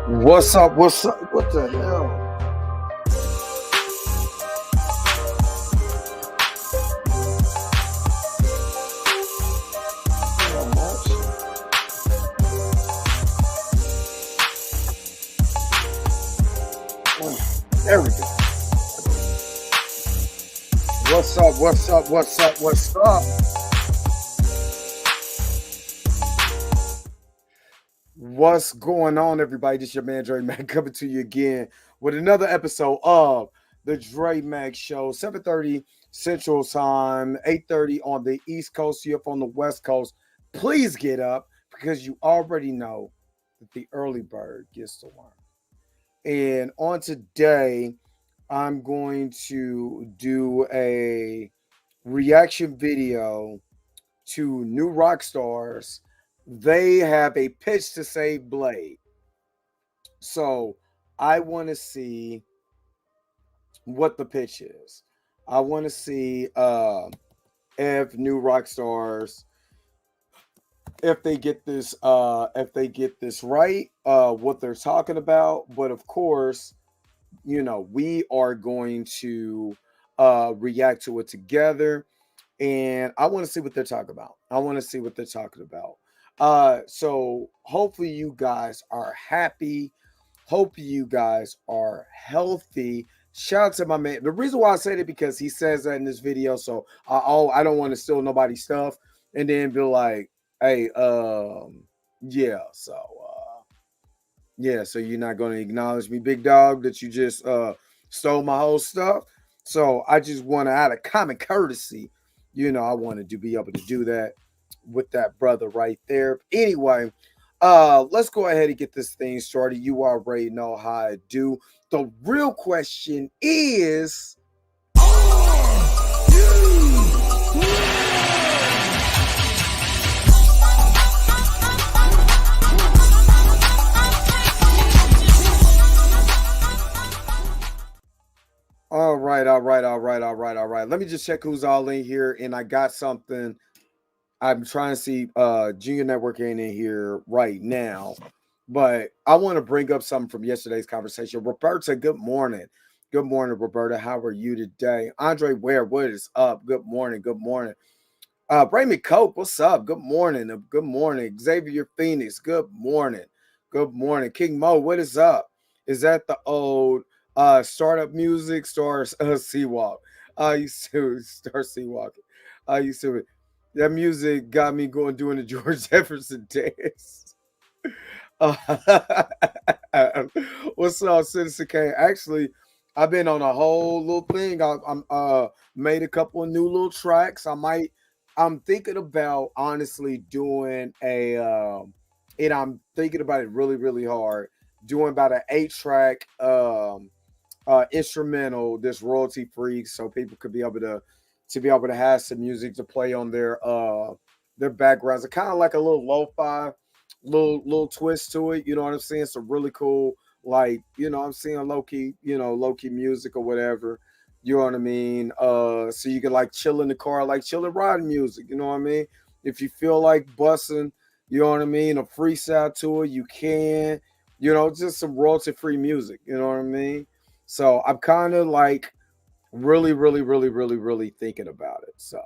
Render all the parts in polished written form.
What's up? What's up? What the hell? There we go. What's up? What's up? What's up? What's up? What's going on, everybody? This is your man Dre Mac coming to you again with another episode of the Dre Mac Show. 7:30 Central Time, 8:30 on the East Coast. You up on the West Coast? Please get up because you already know that the early bird gets the worm. And on today, I'm going to do a reaction video to new rock stars. They have a pitch to save Blade. So I want to see what the pitch is. I want to see if new rock stars, if they get this right, what they're talking about. But of course, you know, we are going to react to it together. And I want to see what they're talking about. So hopefully you guys are happy. Hope you guys are healthy. Shout out to my man. The reason why I say that because he says that in this video. So I don't want to steal nobody's stuff and then be like, hey, yeah, so so you're not going to acknowledge me, big dog, that you just stole my whole stuff. So I just want to, out of common courtesy, you know, I wanted to be able to do that with that brother right there. Anyway, let's go ahead and get this thing started. You already know how I do. The real question is, all right. Let me just check who's all in here. And I got something. I'm trying to see Junior Network ain't in here right now. But I want to bring up something from yesterday's conversation. Roberta, good morning. Good morning, Roberta. How are you today? Andre Ware, what is up? Good morning. Raymond Cope, what's up? Good morning. Good morning. Xavier Phoenix, good morning. Good morning. King Mo, what is up? Is that the old startup music? Star Seawalk. You Star Seawalk. You see that music got me going doing the George Jefferson dance. What's up, Citizen K? Actually, I've been on a whole little thing. I'm made a couple of new little tracks. I'm thinking about honestly doing and I'm thinking about it really, really hard. Doing about an 8-track instrumental that's royalty free, so people could be able to have some music to play on their backgrounds. It's kind of like a little lo-fi, little twist to it. You know what I'm saying? Some really cool, like, you know, I'm seeing low key music or whatever. You know what I mean? So you can like chill in the car, like chilling riding music. You know what I mean? If you feel like bussing, you know what I mean, a freestyle to it, you can. You know, just some royalty free music. You know what I mean? So I'm kind of like really thinking about it. So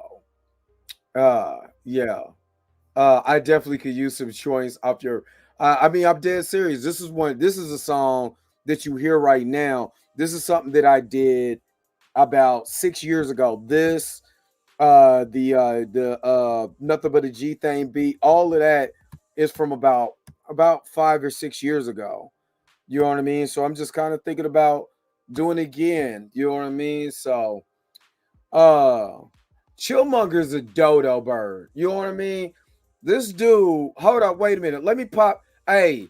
yeah. I definitely could use some choice off your I'm dead serious. This is a song that you hear right now. This is something that I did about 6 years ago. This the Nothing But a G Thing beat, all of that is from about 5 or 6 years ago. You know what I mean? So I'm just kind of thinking about doing it again. You know what I mean? So Chillmonger's a dodo bird. You know what I mean? This dude, hold up, wait a minute. Let me pop. Hey,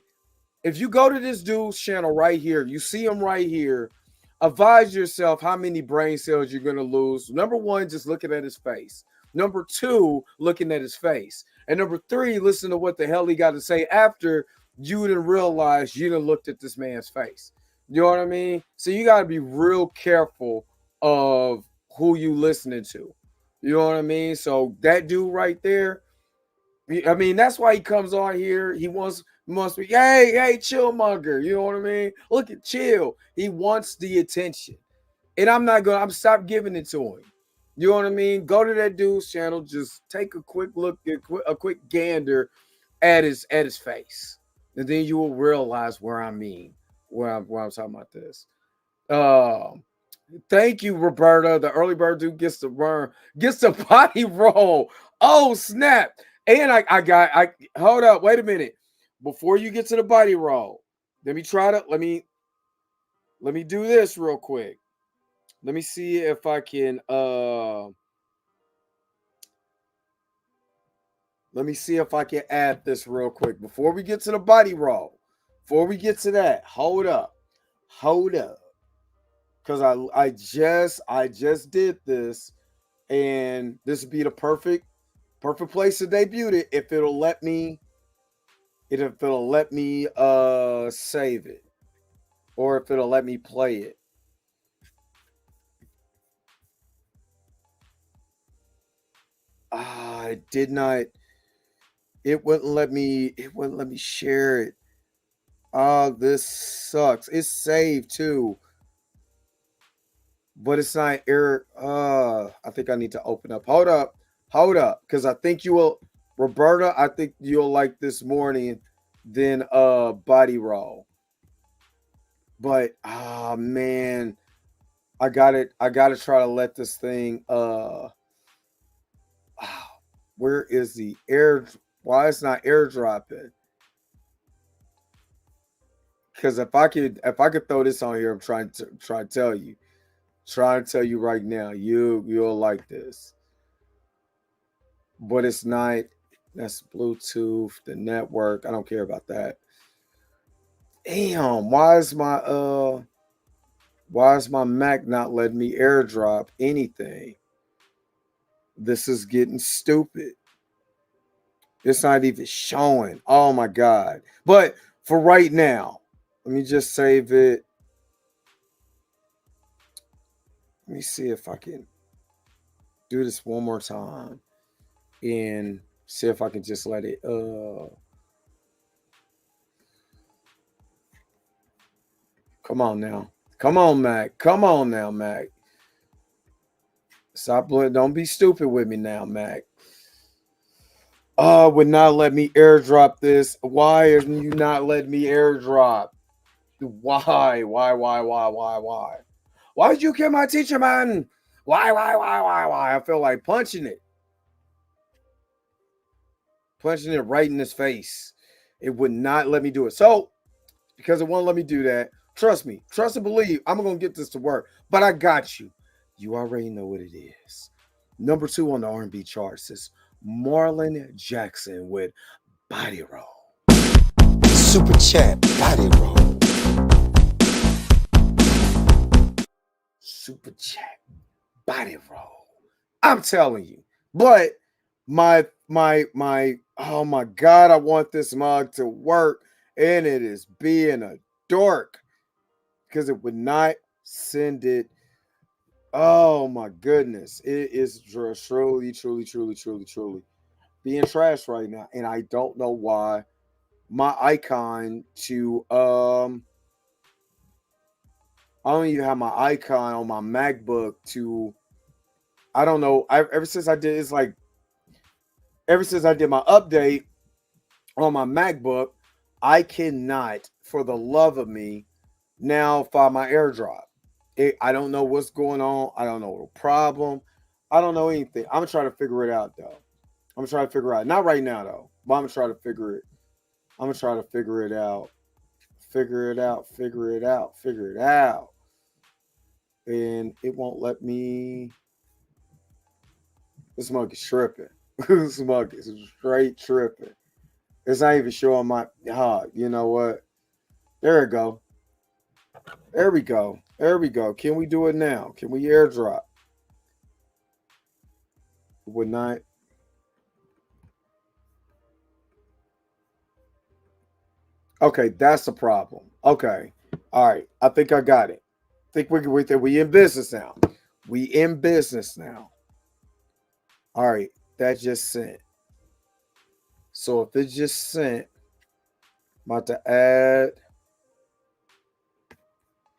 if you go to this dude's channel right here, you see him right here, advise yourself how many brain cells you're going to lose. Number one, just looking at his face. Number two, looking at his face. And number three, listen to what the hell he got to say after you didn't realize you didn't looked at this man's face. You know what I mean? So you got to be real careful of who you listening to. You know what I mean? So that dude right there, I mean, that's why he comes on here. He must be, hey, chillmonger. You know what I mean? Look at chill. He wants the attention. And I'm stop giving it to him. You know what I mean? Go to that dude's channel, just take a quick look, a quick gander at his face. And then you will realize where I mean, where I'm talking about this. Thank you, Roberta. The early bird dude gets the body roll. Oh, snap. And I hold up, wait a minute. Before you get to the body roll, let me do this real quick. Let me see if I can add this real quick before we get to the body roll. Before we get to that, hold up. Because I just did this, and this would be the perfect place to debut it if it'll let me save it, or if it'll let me play it. I did not. It wouldn't let me share it. This sucks. It's saved too, but it's not error. I think I need to open up. Hold up, because I think you will, Roberta. I think you'll like this morning than body roll. But man, I gotta try to let this thing where is the air? Why it's not airdropping? Because if I could throw this on here, I'm trying to tell you right now, you'll like this. But it's not. That's Bluetooth, the network. I don't care about that. Damn, why is my Mac not letting me airdrop anything? This is getting stupid. It's not even showing. Oh my God. But for right now, let me just save it. Let me see if I can do this one more time and see if I can just let it come on now. Come on, Mac. Come on now, Mac. Stop. Don't be stupid with me now, Mac. Would not let me airdrop this. Why are you not letting me airdrop? Why? Why did you kill my teacher, man? Why? I feel like punching it. Punching it right in his face. It would not let me do it. So, because it won't let me do that, trust me. Trust and believe. I'm going to get this to work. But I got you. You already know what it is. Number 2 on the R&B charts is Marlon Jackson with Body Roll. Super chat, Body Roll. Super chat, Body Roll. I'm telling you. But my oh my God, I want this mug to work, and it is being a dork because it would not send it. Oh my goodness, it is truly being trashed right now, and I don't know why. My icon to I don't even have my icon on my MacBook to. I don't know. Ever since I did my update on my MacBook, I cannot, for the love of me, now find my AirDrop. I don't know what's going on. I don't know the problem. I don't know anything. I'm trying to figure it out though. I'm trying to figure it out. Not right now though, but I'm trying to figure it. I'm gonna try to figure it out. Figure it out. And it won't let me. This mug is tripping. This mug is straight tripping. It's not even showing my. You know what? There we go. There we go. Can we do it now? Can we airdrop? Would not. Okay, that's the problem. Okay. All right. I think I got it. I think we in business now. All right. That just sent. So if it just sent, I'm about to add.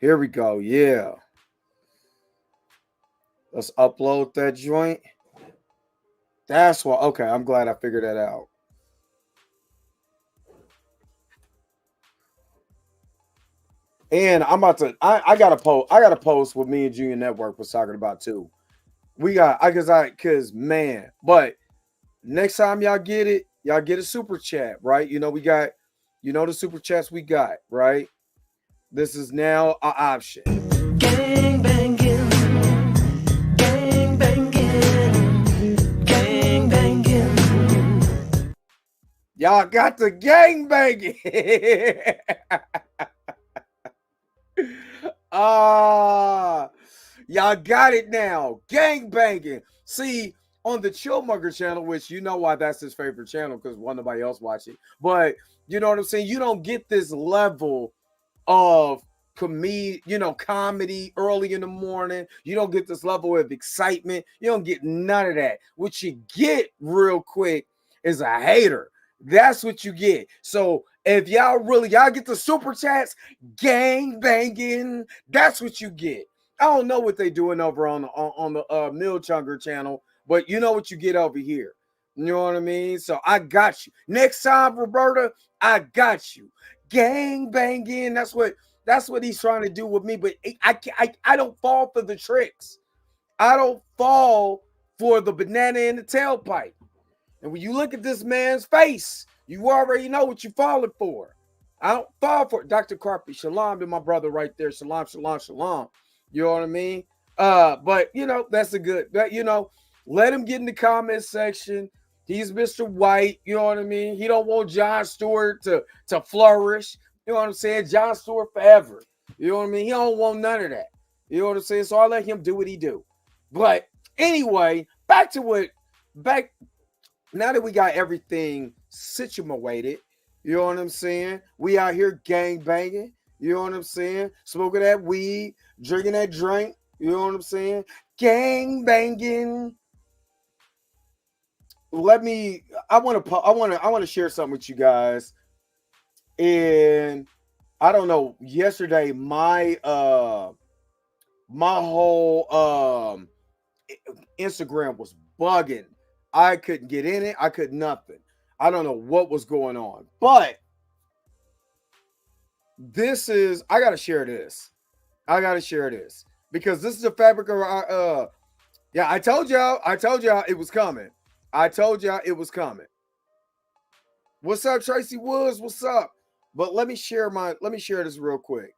Here we go. Yeah. Let's upload that joint. That's why. Okay, I'm glad I figured that out. And I'm about to. I got to post. I got to post what me and Junior Network was talking about too. We got. Cause man. But next time y'all get a super chat, right? You know we got. You know the super chats we got, right? This is now an option. Gang banging, gang banging, gang banging. Y'all got the gang banging. Y'all got it now. Gang banging. See, on the Chillmonger channel, which you know why that's his favorite channel, because nobody else watch it. But you know what I'm saying? You don't get this level of comedy early in the morning. You don't get this level of excitement. You don't get none of that. What you get real quick is a hater. That's what you get. So if y'all get the super chats, gang banging, that's what you get. I don't know what they doing over on the Mill Chunger channel, but you know what you get over here. You know what I mean? So I got you. Next time, Roberta, I got you. Gang banging. That's what he's trying to do with me. But I don't fall for the tricks. I don't fall for the banana in the tailpipe. And when you look at this man's face, you already know what you're falling for. I don't fall for it. Dr. Carpy, shalom to my brother right there. Shalom, shalom, shalom. You know what I mean? But that's a good, let him get in the comment section. He's Mr. White, you know what I mean? He don't want Jon Stewart to flourish. You know what I'm saying? Jon Stewart forever. You know what I mean? He don't want none of that. You know what I'm saying? So I'll let him do what he do. But anyway, now that we got everything situated, you know what I'm saying? We out here gang banging, you know what I'm saying? Smoking that weed, drinking that drink, you know what I'm saying? Gang banging. I want to share something with you guys. And I don't know, yesterday my whole Instagram was bugging. I couldn't get in it. I could nothing. I don't know what was going on. But I got to share this. Because this is the fabric of our I told y'all it was coming. What's up, Tracy Woods? What's up? But let me share this real quick.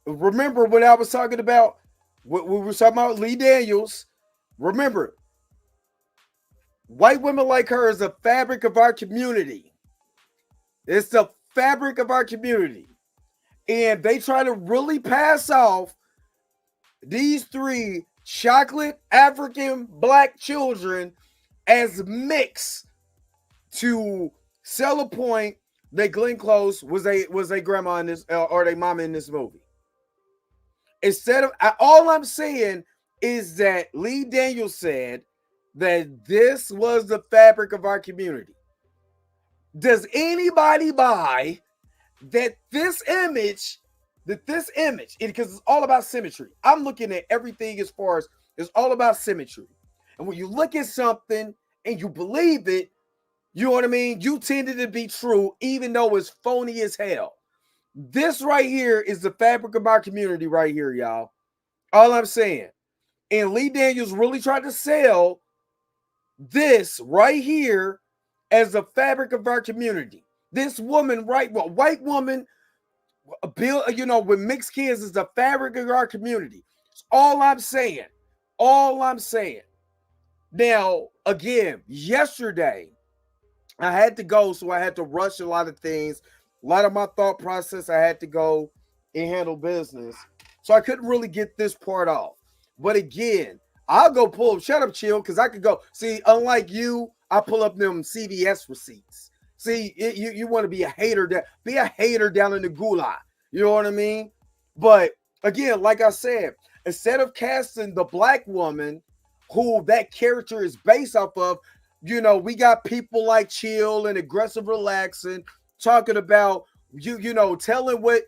Remember when I was talking about what we were talking about Lee Daniels? Remember, white women like her is the fabric of our community. It's the fabric of our community. And they try to really pass off these 3 chocolate African black children as mix to sell a point that Glenn Close was a grandma in this or their mama in this movie. Instead of, all I'm saying is that Lee Daniels said that this was the fabric of our community. Does anybody buy that this image, because it's all about symmetry. I'm looking at everything as far as it's all about symmetry. And when you look at something and you believe it, you know what I mean? You tend it to be true, even though it's phony as hell. This right here is the fabric of our community right here, y'all. All I'm saying. And Lee Daniels really tried to sell this right here as the fabric of our community. This woman, white woman, with mixed kids is the fabric of our community. It's all I'm saying. Now, again, yesterday, I had to go, so I had to rush a lot of things. A lot of my thought process, I had to go and handle business. So I couldn't really get this part off. But again, I'll go pull up, shut up, chill, because I could go. See, unlike you, I pull up them CVS receipts. See, you want to be a hater, down in the gulag. You know what I mean? But again, like I said, instead of casting the black woman who that character is based off of, we got people like Chill and Aggressive Relaxing talking about telling what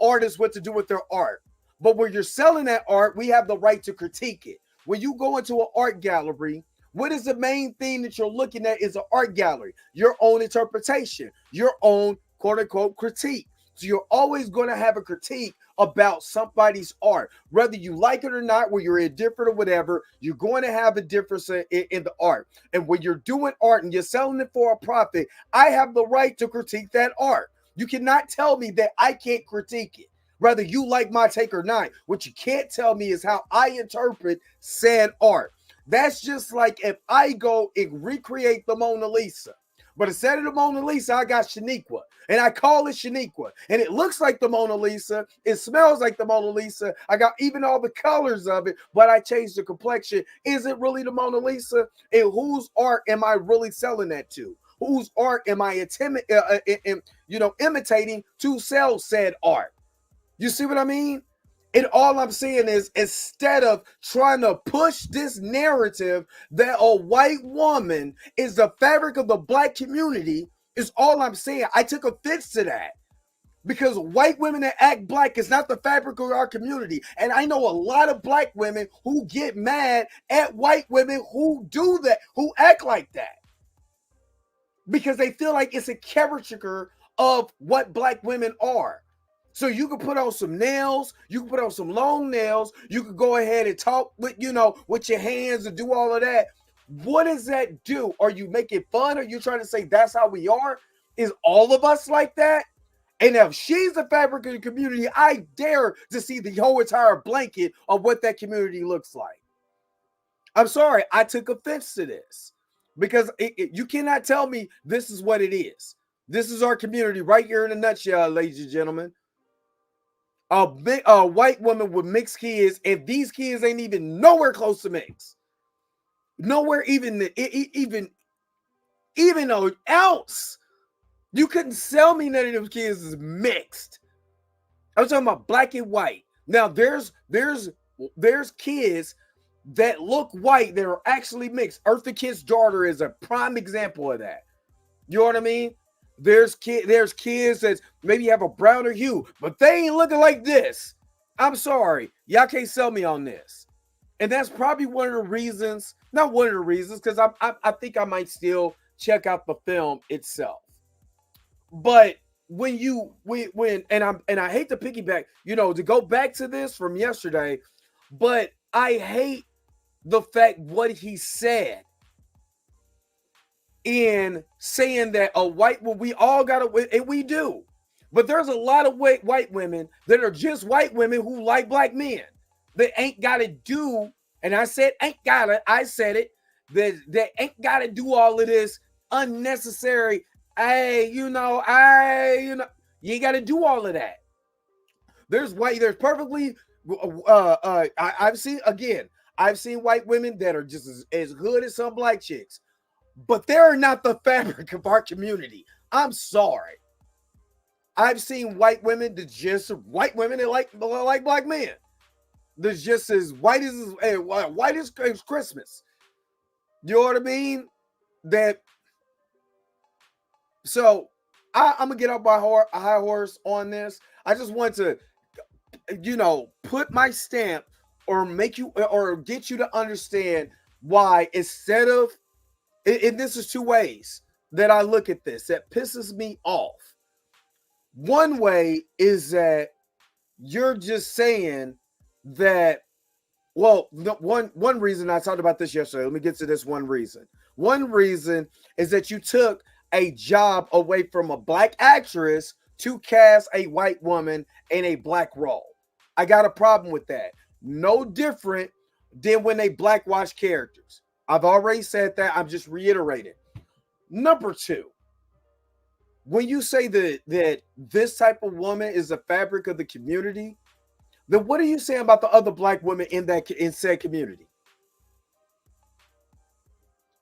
artists what to do with their art. But when you're selling that art, we have the right to critique it. When you go into an art gallery, what is the main thing that you're looking at is an art gallery, your own interpretation, your own quote unquote critique. So you're always going to have a critique about somebody's art, whether you like it or not, whether you're indifferent or whatever, you're going to have a difference in the art. And when you're doing art and you're selling it for a profit, I have the right to critique that art. You cannot tell me that I can't critique it, whether you like my take or not. What you can't tell me is how I interpret said art. That's just like if I go and recreate the Mona Lisa, but instead of the Mona Lisa, I got Shaniqua, and I call it Shaniqua, and it looks like the Mona Lisa, it smells like the Mona Lisa, I got even all the colors of it, but I changed the complexion. Is it really the Mona Lisa? And whose art am I really selling that to? Whose art am I imitating to sell said art? You see what I mean? And all I'm saying is, instead of trying to push this narrative that a white woman is the fabric of the black community, is all I'm saying. I took offense to that, because white women that act black is not the fabric of our community. And I know a lot of black women who get mad at white women who do that, who act like that, because they feel like it's a caricature of what black women are. So you can put on some nails, you can put on some long nails, you can go ahead and talk with, with your hands and do all of that. What does that do? Are you making fun? Are you trying to say that's how we are? Is all of us like that? And if she's the fabric of the community, I dare to see the whole entire blanket of what that community looks like. I'm sorry, I took offense to this, because you cannot tell me this is what it is. This is our community right here in a nutshell, ladies and gentlemen. A white woman with mixed kids, and these kids ain't even nowhere close to mixed. Nowhere even an ounce. You couldn't sell me none of those kids is mixed. I'm talking about black and white. Now there's kids that look white that are actually mixed. Eartha Kitt's daughter is a prime example of that. You know what I mean? There's kids that maybe have a browner hue, but they ain't looking like this. I'm sorry. Y'all can't sell me on this. And that's probably one of the reasons, not one of the reasons, because I think I might still check out the film itself. But when I hate to piggyback, to go back to this from yesterday, but I hate the fact what he said in saying that a white woman, we all got to, and we do, but there's a lot of white women that are just white women who like black men that ain't got to do, and I said ain't got to, I said it, that ain't got to do all of this unnecessary, you ain't got to do all of that. There's perfectly, I've seen white women that are just as good as some black chicks, but they're not the fabric of our community. I'm sorry. I've seen white women that just white women that like black men. They're just as white as Christmas. You know what I mean? So I'm gonna get up my high horse on this. I just want to, put my stamp or get you to understand why, instead of, and this is two ways that I look at this that pisses me off. One way is that you're just saying that, well, one reason I talked about this yesterday. Let me get to this one reason. One reason is that you took a job away from a black actress to cast a white woman in a black role. I got a problem with that. No different than when they blackwash characters. I've already said that. I'm just reiterating. Number two, when you say that this type of woman is the fabric of the community, then what are you saying about the other black women in said community?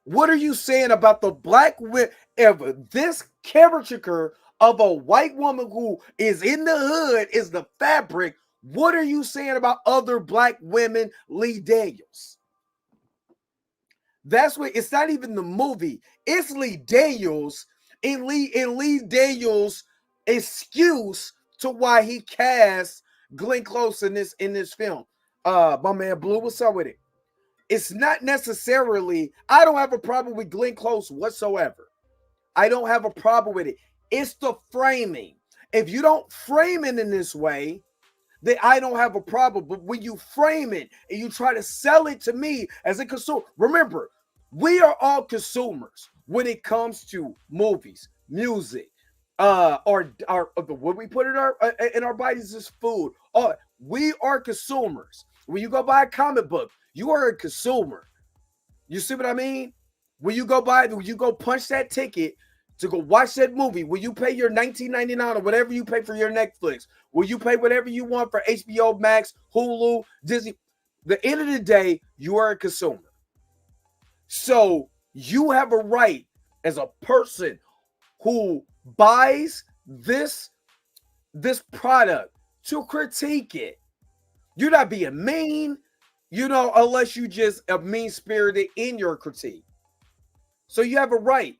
What are you saying about the black women? Ever this caricature of a white woman who is in the hood is the fabric. What are you saying about other black women, Lee Daniels? That's what, it's not even the movie. It's Lee Daniels and Lee Daniels' excuse to why he cast Glenn Close in this film. My man Blue, what's up with it? It's not necessarily, I don't have a problem with Glenn Close whatsoever. I don't have a problem with it. It's the framing. If you don't frame it in this way, then I don't have a problem. But when you frame it and you try to sell it to me as a consumer, remember, we are all consumers when it comes to movies, music, or what we put in our bodies is food. We are consumers. When you go buy a comic book, you are a consumer. You see what I mean? When you go punch that ticket to go watch that movie, will you pay your $19.99 or whatever you pay for your Netflix? Will you pay whatever you want for HBO Max, Hulu, Disney? The end of the day, you are a consumer. So you have a right as a person who buys this product to critique it. You're not being mean, unless you just are mean-spirited in your critique. So you have a right.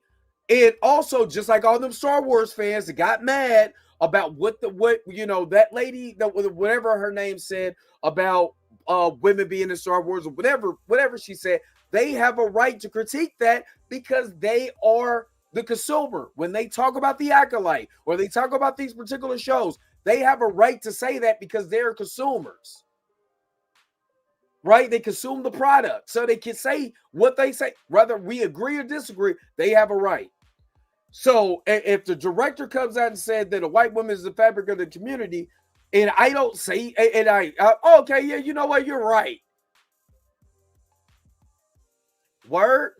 And also, just like all them Star Wars fans that got mad about what that lady, whatever her name said about women being in Star Wars, or whatever she said, they have a right to critique that because they are the consumer. When they talk about The Acolyte or they talk about these particular shows, they have a right to say that because they're consumers. Right? They consume the product. So they can say what they say. Whether we agree or disagree, they have a right. So if the director comes out and said that a white woman is the fabric of the community, and I don't say, and okay, yeah, you know what? You're right. Word.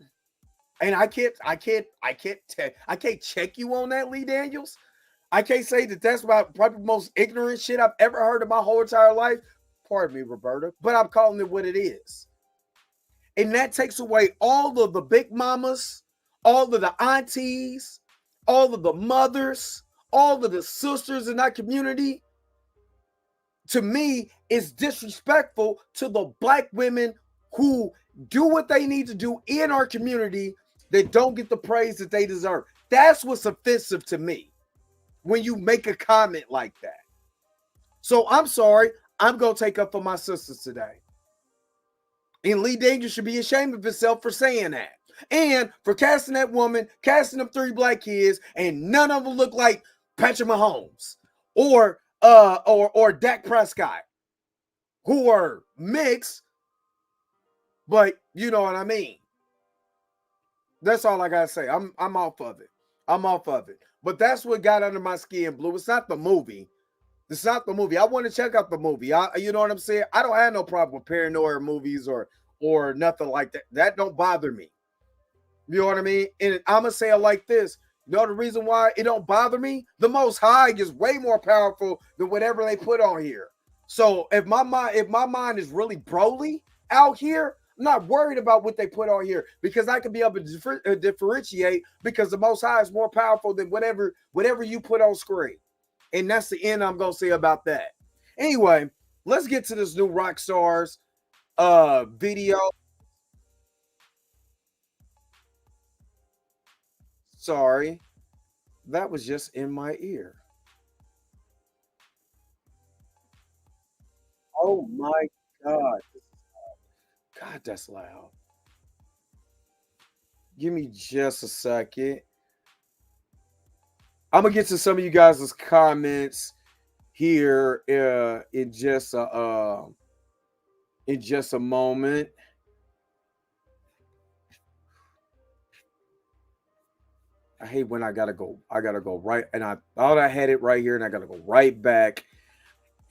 And I can't check you on that, Lee Daniels. I can't say that that's probably the most ignorant shit I've ever heard in my whole entire life. Pardon me, Roberta, but I'm calling it what it is. And that takes away all of the big mamas, all of the aunties, all of the mothers, all of the sisters in that community. To me, it's disrespectful to the black women who do what they need to do in our community that don't get the praise that they deserve. That's what's offensive to me when you make a comment like that. So I'm sorry. I'm going to take up for my sisters today. And Lee Daniels should be ashamed of himself for saying that. And for casting that woman, casting them 3 black kids, and none of them look like Patrick Mahomes or Dak Prescott, who are mixed, but you know what I mean. That's all I got to say. I'm off of it. I'm off of it. But that's what got under my skin, Blue. It's not the movie. It's not the movie. I want to check out the movie. You know what I'm saying? I don't have no problem with paranoia movies or nothing like that. That don't bother me. You know what I mean? And I'm going to say it like this. You know the reason why it don't bother me? The Most High is way more powerful than whatever they put on here. So if my mind is really Broly out here, I'm not worried about what they put on here because I can be able to differentiate because the Most High is more powerful than whatever you put on screen. And that's the end I'm going to say about that. Anyway, let's get to this new Rockstars video. Sorry. That was just in my ear. Oh my God. God, that's loud. Give me just a second. I'm gonna get to some of you guys' comments here in just a moment. I hate when I gotta go right, and I thought I had it right here, and I gotta go right back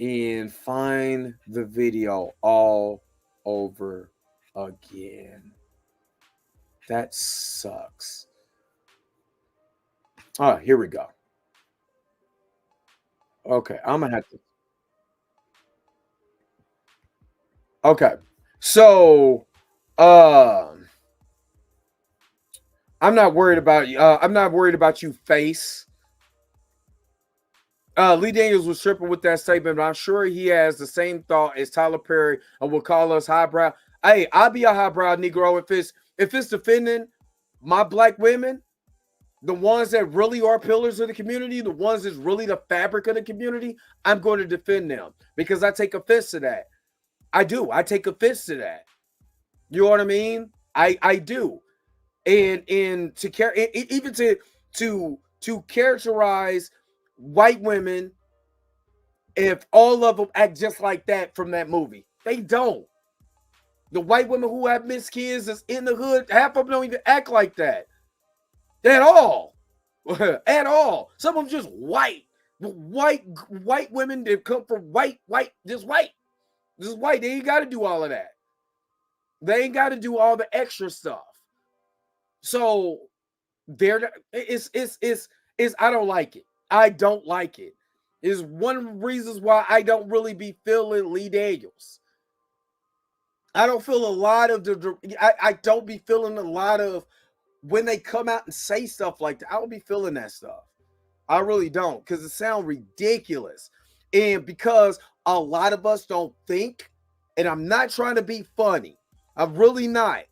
and find the video all over again. That sucks. All right, here we go. Okay, I'm gonna have to. Okay, so I'm not worried about you. I'm not worried about you, face. Lee Daniels was tripping with that statement, but I'm sure he has the same thought as Tyler Perry and will call us highbrow. Hey, I'll be a highbrow Negro if it's defending my black women, the ones that really are pillars of the community, the ones that's really the fabric of the community. I'm going to defend them because I take offense to that. I do. I take offense to that. You know what I mean? I do. And to care even to characterize white women, if all of them act just like that from that movie, they don't. The white women who have missed kids that's in the hood, half of them don't even act like that at all. At all. Some of them just white. White women that come from just white. Just white. They ain't got to do all of that. They ain't got to do all the extra stuff. So it's I don't like it. I don't like it. Is one of the reasons why I don't really be feeling Lee Daniels. I don't feel a lot of I don't be feeling a lot of when they come out and say stuff like that. I don't be feeling that stuff. I really don't, because it sounds ridiculous. And because a lot of us don't think, and I'm not trying to be funny, I'm really not.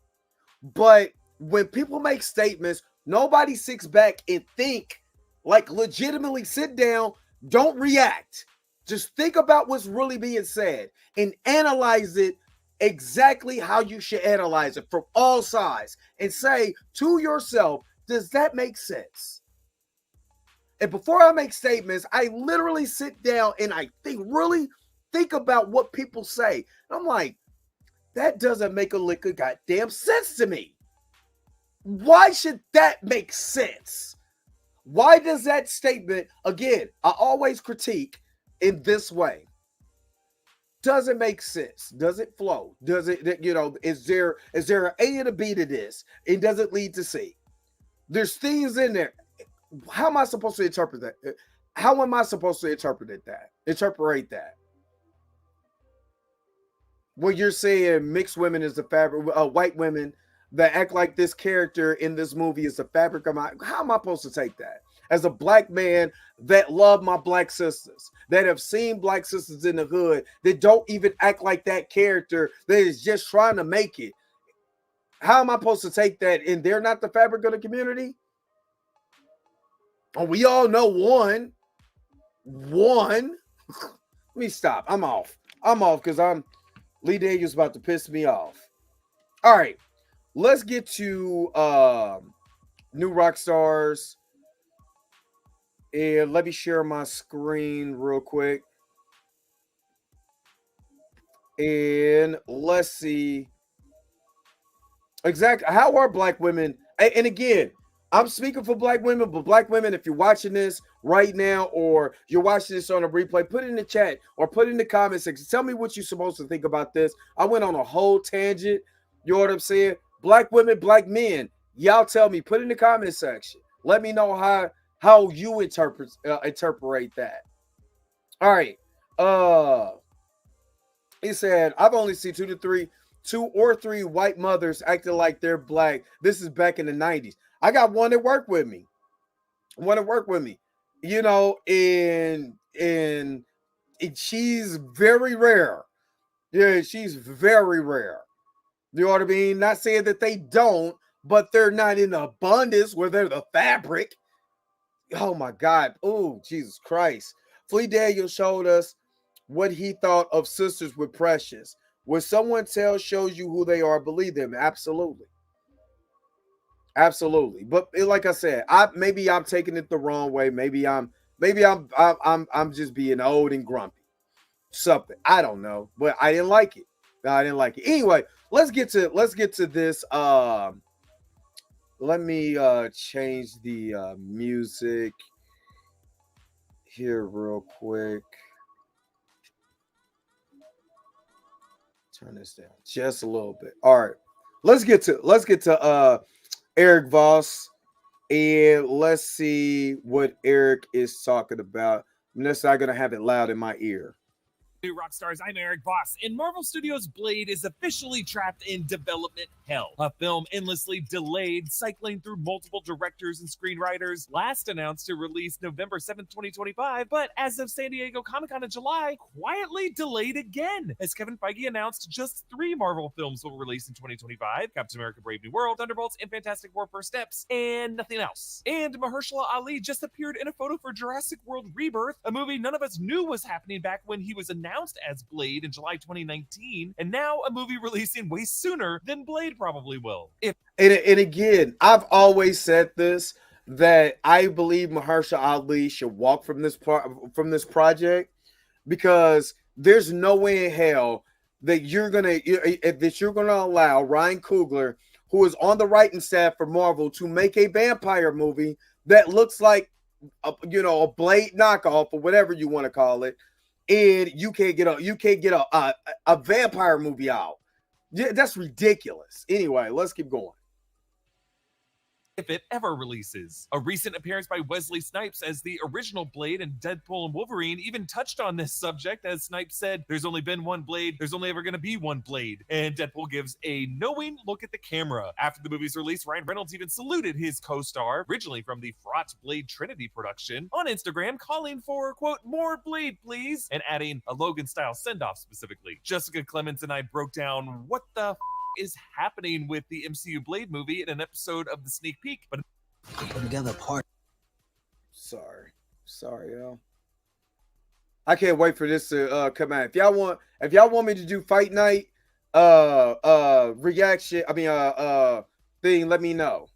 But when people make statements, nobody sits back and think, like legitimately sit down, don't react. Just think about what's really being said and analyze it exactly how you should analyze it from all sides and say to yourself, does that make sense? And before I make statements, I literally sit down and I really think about what people say. I'm like, that doesn't make a lick of goddamn sense to me. Why should that make sense? Why does that statement, again, I always critique in this way. Does it make sense? Does it flow? Does it, is there an A and a B to this? And does it lead to C? There's things in there. How am I supposed to interpret that? How am I supposed to interpret that? Well, you're saying mixed women is the fabric, white women that act like this character in this movie is the fabric of my. How am I supposed to take that? As a black man that love my black sisters, that have seen black sisters in the hood, that don't even act like that character, that is just trying to make it. How am I supposed to take that? And they're not the fabric of the community? And we all know one. Let me stop. I'm off because Lee Daniels about to piss me off. All right. Let's get to New Rock Stars. And let me share my screen real quick. And let's see exactly how are black women. And again, I'm speaking for black women, but black women, if you're watching this right now or you're watching this on a replay, put it in the chat or put it in the comment section. Tell me what you're supposed to think about this. I went on a whole tangent. You know what I'm saying? Black women, black men, y'all tell me. Put it in the comment section. Let me know how you interpret that. All right. He said, I've only seen two or three white mothers acting like they're black. This is back in the 90s. I got one that worked with me. You know, and she's very rare. Yeah, she's very rare. You know what I mean? Not saying that they don't, but they're not in abundance where they're the fabric. Oh my God. Oh, Jesus Christ. Flea Daniel showed us what he thought of sisters with Precious. When someone shows you who they are, believe them. Absolutely. Absolutely. But like I said, maybe I'm taking it the wrong way. Maybe I'm just being old and grumpy. Something. I don't know. But I didn't like it. Anyway, let's get to this. Let me change the music here real quick. Turn this down just a little bit. All right. Let's get to Eric Voss, and let's see what Eric is talking about. I'm just not gonna have it loud in my ear. New Rockstars, I'm Eric Voss, and Marvel Studios' Blade is officially trapped in development hell. A film endlessly delayed, cycling through multiple directors and screenwriters, last announced to release November 7th, 2025, but as of San Diego Comic-Con in July, quietly delayed again. As Kevin Feige announced, just 3 Marvel films will release in 2025, Captain America Brave New World, Thunderbolts, and Fantastic Four First Steps, and nothing else. And Mahershala Ali just appeared in a photo for Jurassic World Rebirth, a movie none of us knew was happening back when he was announced as Blade in July 2019, and now a movie releasing way sooner than Blade probably will. And again, I've always said this, that I believe Mahershala Ali should walk from this project, because there's no way in hell that you're gonna allow Ryan Coogler, who is on the writing staff for Marvel, to make a vampire movie that looks like a Blade knockoff or whatever you want to call it, and you can't get a vampire movie out. Yeah, that's ridiculous. Anyway, let's keep going. If it ever releases. A recent appearance by Wesley Snipes as the original Blade in Deadpool and Wolverine even touched on this subject, as Snipes said, "There's only been one Blade, there's only ever going to be one Blade." And Deadpool gives a knowing look at the camera. After the movie's release, Ryan Reynolds even saluted his co-star, originally from the fraught Blade Trinity production, on Instagram, calling for, quote, "more Blade, please," and adding a Logan-style send-off specifically. Jessica Clemens and I broke down what the is happening with the MCU Blade movie in an episode of the sneak peek, but together part. Sorry, y'all. I can't wait for this to come out. If y'all want me to do Fight Night reaction, thing, let me know.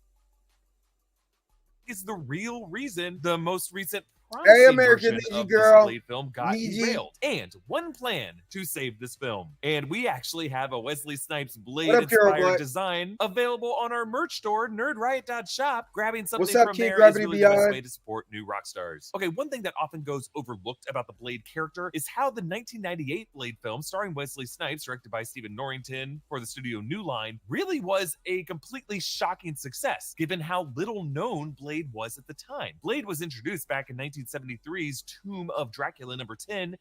is the real reason the most recent Hey, American Ninja Girl, Blade film got derailed, and one plan to save this film. And we actually have a Wesley Snipes Blade-inspired design available on our merch store, nerdriot.shop. Grabbing something from there is really the best way to support new rock stars. Okay, one thing that often goes overlooked about the Blade character is how the 1998 Blade film, starring Wesley Snipes, directed by Stephen Norrington for the studio New Line, really was a completely shocking success, given how little known Blade was at the time. Blade was introduced back in 1973's Tomb of Dracula #10,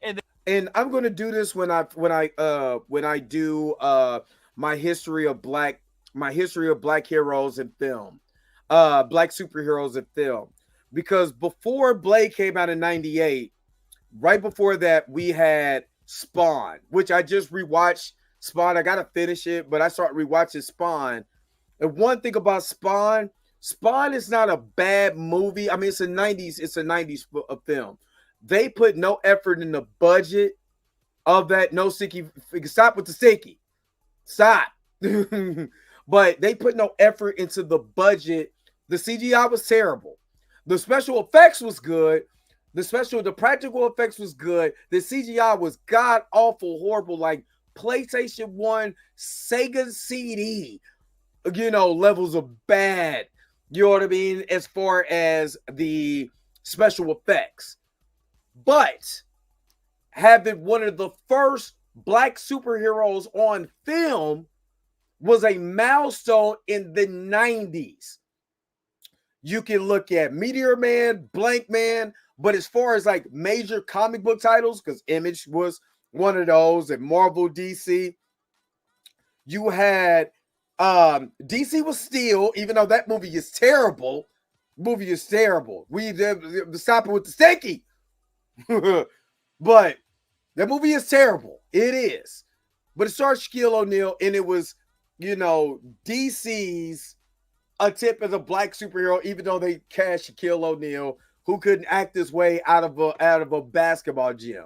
and I'm going to do this when I do my history of black heroes in film, black superheroes in film, because before Blade came out in 98, right before that we had Spawn, which I just rewatched. Spawn, I gotta finish it, but I started rewatching Spawn, and one thing about Spawn is not a bad movie. I mean, it's a 90s film. They put no effort in the budget of that. No sticky. Stop with the sticky. Stop. But they put no effort into the budget. The CGI was terrible. The special effects was good. The practical effects was good. The CGI was god awful, horrible, like PlayStation 1, Sega CD, levels of bad. You know what I mean? As far as the special effects. But having one of the first black superheroes on film was a milestone in the 90s. You can look at Meteor Man, Blank Man, but as far as like major comic book titles, because Image was one of those, and Marvel, DC, you had DC was still, even though that movie is terrible. We stop it with the sticky. But that movie is terrible. It is. But it started Shaquille O'Neal, and it was, DC's attempt as a black superhero, even though they cast Shaquille O'Neal, who couldn't act his way out of a basketball gym.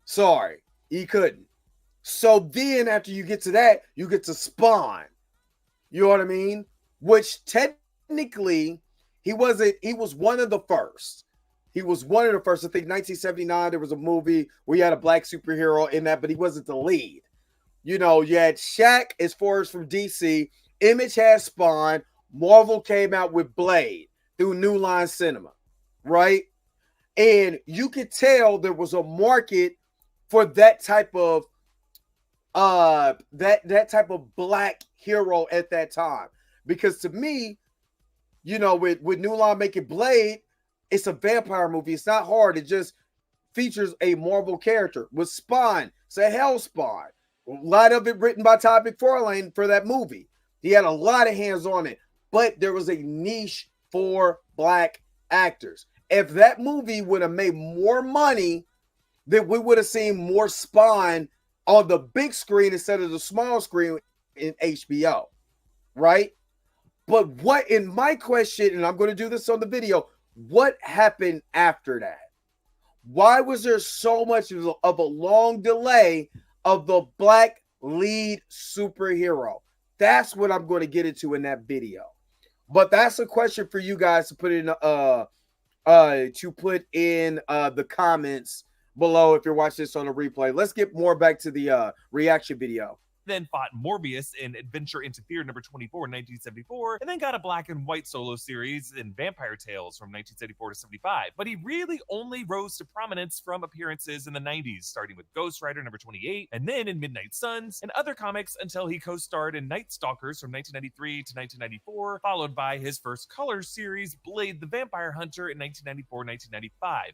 Sorry, he couldn't. So then after you get to that, you get to Spawn. You know what I mean? Which technically he was one of the first. He was one of the first. I think 1979 there was a movie where you had a black superhero in that, but he wasn't the lead. You had Shaq as far as from DC. Image had Spawn. Marvel came out with Blade through New Line Cinema, right? And you could tell there was a market for that type of that type of black hero at that time, because to me, with New Line making Blade, it's a vampire movie. It's not hard. It just features a Marvel character. With Spawn, it's a Hell Spawn. A lot of it written by Todd McFarlane for that movie. He had a lot of hands on it, but there was a niche for black actors. If that movie would have made more money, then we would have seen more Spawn on the big screen instead of the small screen in HBO, right? But what, in my question, and I'm going to do this on the video, what happened after that? Why was there so much of a long delay of the black lead superhero? That's what I'm going to get into in that video. But that's a question for you guys to put in the comments below if you're watching this on a replay. Let's get more back to the reaction video. Then fought Morbius in Adventure into Fear number 24 in 1974, and then got a black and white solo series in Vampire Tales from 1974 to 75. But he really only rose to prominence from appearances in the 90s, starting with Ghost Rider number 28, and then in Midnight Suns and other comics until he co-starred in Night Stalkers from 1993 to 1994, followed by his first color series, Blade the Vampire Hunter in 1994-1995.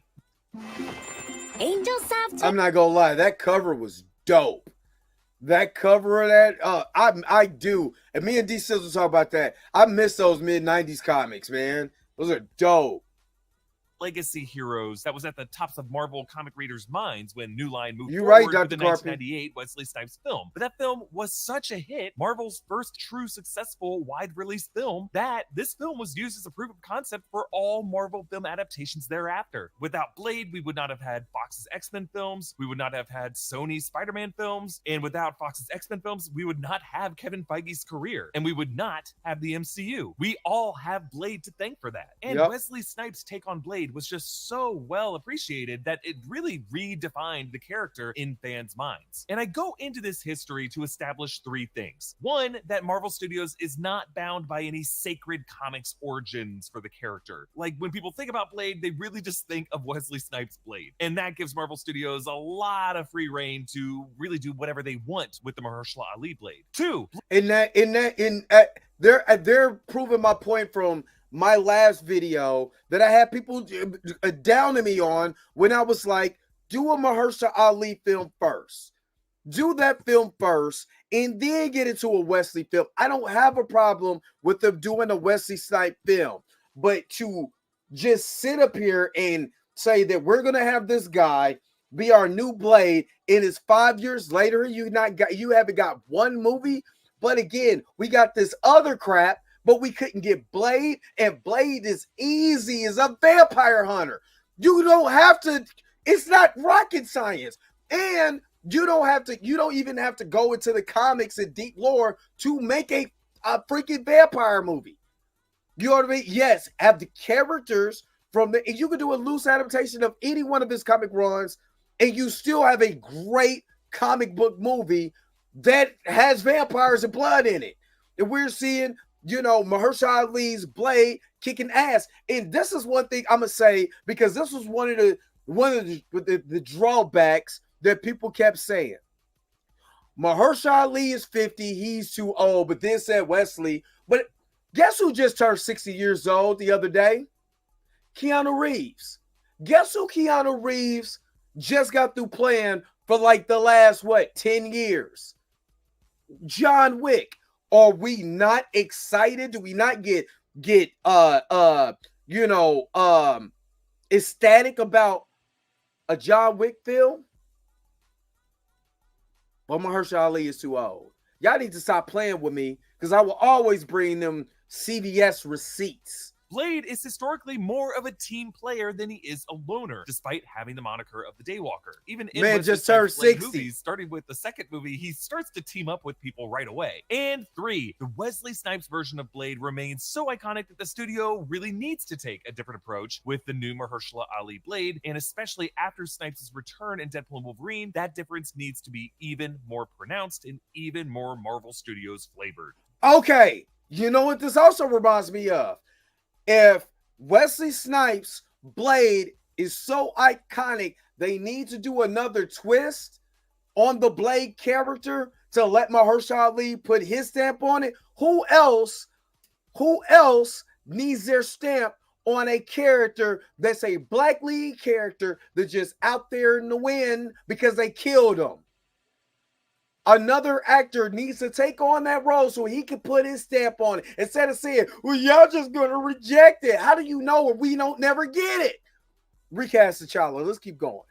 I'm not gonna lie, that cover was dope. That cover of that, I do. And me and D Sizzle talk about that. I miss those mid-90s comics, man. Those are dope. Legacy heroes that was at the tops of Marvel comic readers' minds when New Line moved You're forward right, Dr. with the Carpenter. 1998 Wesley Snipes film. But that film was such a hit, Marvel's first true successful wide-release film, that this film was used as a proof of concept for all Marvel film adaptations thereafter. Without Blade, we would not have had Fox's X-Men films, we would not have had Sony's Spider-Man films, and without Fox's X-Men films, we would not have Kevin Feige's career, and we would not have the MCU. We all have Blade to thank for that. And Wesley Snipes' take on Blade was just so well appreciated that it really redefined the character in fans' minds. And I go into this history to establish three things. One, that Marvel Studios is not bound by any sacred comics origins for the character. Like, when people think about Blade, they really just think of Wesley Snipes' Blade. And that gives Marvel Studios a lot of free reign to really do whatever they want with the Mahershala Ali Blade. Two, they're proving my point from my last video that I had people downing me on when I was like, do a Mahershala Ali film first. Do that film first and then get into a Wesley film. I don't have a problem with them doing a Wesley Snipes film, but to just sit up here and say that we're going to have this guy be our new Blade and it's 5 years later, you haven't got one movie. But again, we got this other crap, but we couldn't get Blade, and Blade is easy as a vampire hunter. You don't have to, it's not rocket science. And you don't even have to go into the comics and deep lore to make a freaking vampire movie. You know what I mean? Yes, have the characters you can do a loose adaptation of any one of his comic runs, and you still have a great comic book movie that has vampires and blood in it. And we're seeing, Mahershala Ali's Blade kicking ass. And this is one thing I'm gonna say, because this was one of the drawbacks that people kept saying. Mahershala Ali is 50, he's too old, but then said Wesley. But guess who just turned 60 years old the other day? Keanu Reeves. Guess who Keanu Reeves just got through playing for like the last 10 years? John Wick. Are we not excited? Do we not get ecstatic about a John Wick film? Well, Mahershala Ali is too old. Y'all need to stop playing with me, because I will always bring them CVS receipts. Blade is historically more of a team player than he is a loner, despite having the moniker of the Daywalker. Even in Man just turned 60. Movies, starting with the second movie, he starts to team up with people right away. And 3, the Wesley Snipes version of Blade remains so iconic that the studio really needs to take a different approach with the new Mahershala Ali Blade, and especially after Snipes' return in Deadpool and Wolverine, that difference needs to be even more pronounced and even more Marvel Studios flavored. Okay, you know what this also reminds me of? If Wesley Snipes' Blade is so iconic, they need to do another twist on the Blade character to let Mahershala Ali put his stamp on it. Who else needs their stamp on a character that's a black lead character that's just out there in the wind because they killed him. Another actor needs to take on that role so he can put his stamp on it instead of saying, well, y'all just gonna reject it. How do you know if we don't never get it? Recast T'Challa. Let's keep going.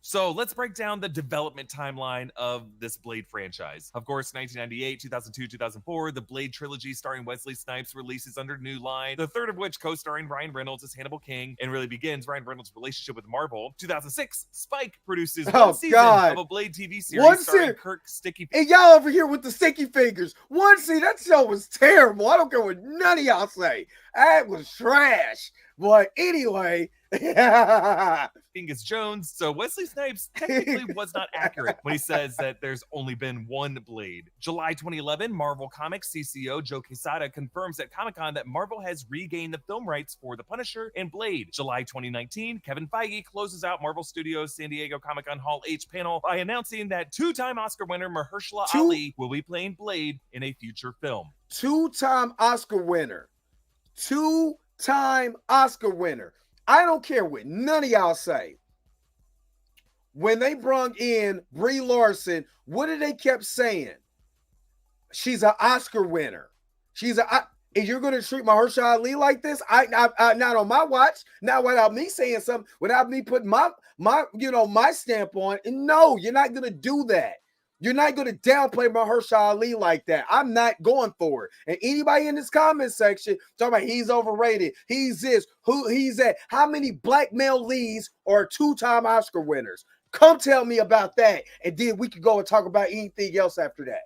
So let's break down the development timeline of this Blade franchise. Of course, 1998, 2002, 2004, the Blade trilogy starring Wesley Snipes releases under New Line, the third of which co-starring Ryan Reynolds as Hannibal King, and really begins Ryan Reynolds' relationship with Marvel. 2006, Spike produces one season of a Blade TV series starring Kirk Sticky. And y'all over here with the sticky fingers. That show was terrible. I don't care what none of y'all say. That was trash. But anyway, Angus Jones. So Wesley Snipes technically was not accurate when he says that there's only been one Blade. July 2011, Marvel Comics CCO Joe Quesada confirms at Comic-Con that Marvel has regained the film rights for The Punisher and Blade. July 2019, Kevin Feige closes out Marvel Studios San Diego Comic-Con Hall H panel by announcing that two-time Oscar winner Mahershala Ali will be playing Blade in a future film. Two-time Oscar winner. Two-time Oscar winner. I don't care what none of y'all say. When they brung in Brie Larson, what did they kept saying? She's an Oscar winner. And you're going to treat Mahershala Ali like this? I not on my watch. Not without me saying something. Without me putting my stamp on. And no, you're not going to do that. You're not going to downplay Mahershala Ali like that. I'm not going for it. And anybody in this comment section talking about he's overrated, he's this, who he's that. How many black male leads are two-time Oscar winners? Come tell me about that. And then we can go and talk about anything else after that.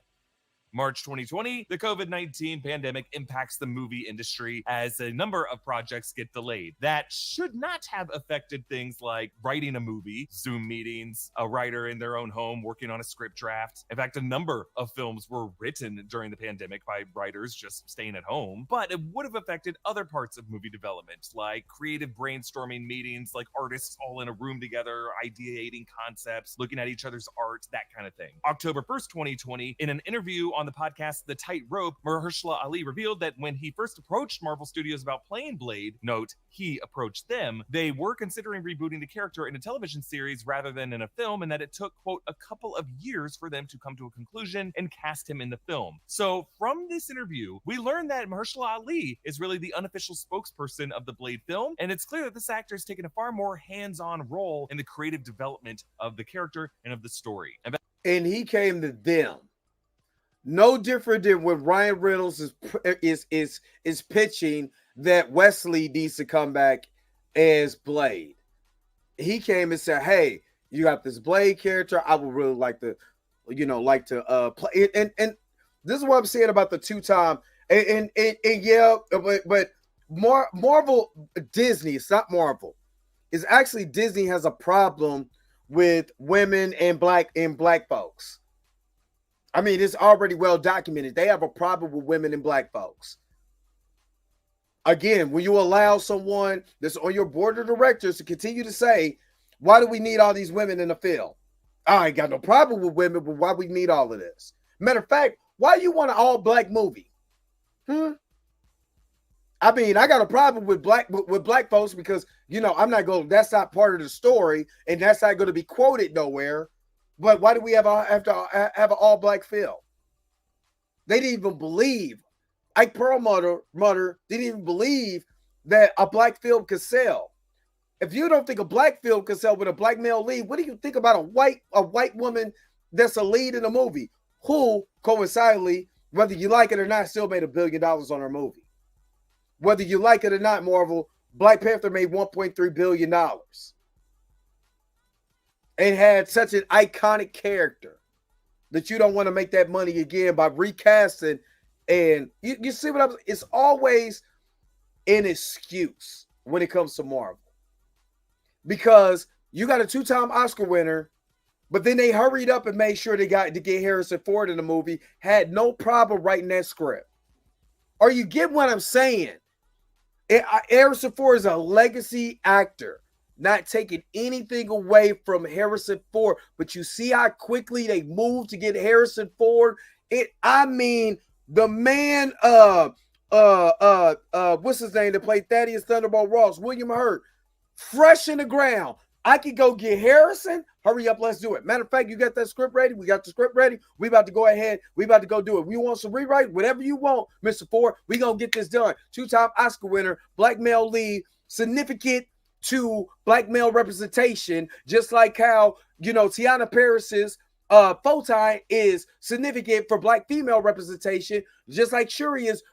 March 2020, the COVID-19 pandemic impacts the movie industry as a number of projects get delayed. That should not have affected things like writing a movie, Zoom meetings, a writer in their own home working on a script draft. In fact, a number of films were written during the pandemic by writers just staying at home, but it would have affected other parts of movie development, like creative brainstorming meetings, like artists all in a room together, ideating concepts, looking at each other's art, that kind of thing. October 1st, 2020, in an interview on the podcast The Tightrope, Mahershala Ali revealed that when he first approached Marvel Studios about playing Blade, note, he approached them, they were considering rebooting the character in a television series rather than in a film, and that it took, quote, a couple of years for them to come to a conclusion and cast him in the film. So from this interview, we learned that Mahershala Ali is really the unofficial spokesperson of the Blade film, and it's clear that this actor has taken a far more hands-on role in the creative development of the character and of the story. And he came to them. No different than when Ryan Reynolds is pitching that Wesley needs to come back as Blade. He came and said, "Hey, you got this Blade character. I would really like to play it." And this is what I'm saying about the two-time. And yeah, but Marvel, Disney. It's not Marvel. It's actually Disney has a problem with women and black folks. I mean, it's already well documented. They have a problem with women and black folks. Again, when you allow someone that's on your board of directors to continue to say, why do we need all these women in the film? I ain't got no problem with women, but why we need all of this? Matter of fact, why you want an all-black movie? I mean, I got a problem with black folks because, that's not part of the story, and that's not going to be quoted nowhere. But why do we have to have an all-black film? They didn't even believe. Ike Perlmutter didn't even believe that a black film could sell. If you don't think a black film could sell with a black male lead, what do you think about a white woman that's a lead in a movie who, coincidentally, whether you like it or not, still made $1 billion on her movie? Whether you like it or not, Marvel, Black Panther made $1.3 billion. And had such an iconic character that you don't want to make that money again by recasting. And you see what I'm saying? It's always an excuse when it comes to Marvel. Because you got a two-time Oscar winner, but then they hurried up and made sure they got to get Harrison Ford in the movie, had no problem writing that script. Or you get what I'm saying? Harrison Ford is a legacy actor. Not taking anything away from Harrison Ford, but you see how quickly they moved to get Harrison Ford. The man what's his name that played Thaddeus Thunderbolt Ross, William Hurt, fresh in the ground. I could go get Harrison. Hurry up, let's do it. Matter of fact, you got that script ready? We got the script ready. We about to go ahead. We about to go do it. We want some rewrite? Whatever you want, Mr. Ford. We gonna get this done. Two-time Oscar winner, black male lead, significant to black male representation, just like how, Tiana Paris's Photon is significant for black female representation, just like Shuri is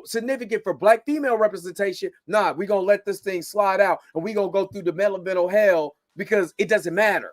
significant for black female representation. Nah, we're gonna let this thing slide out and we're gonna go through the mental hell because it doesn't matter.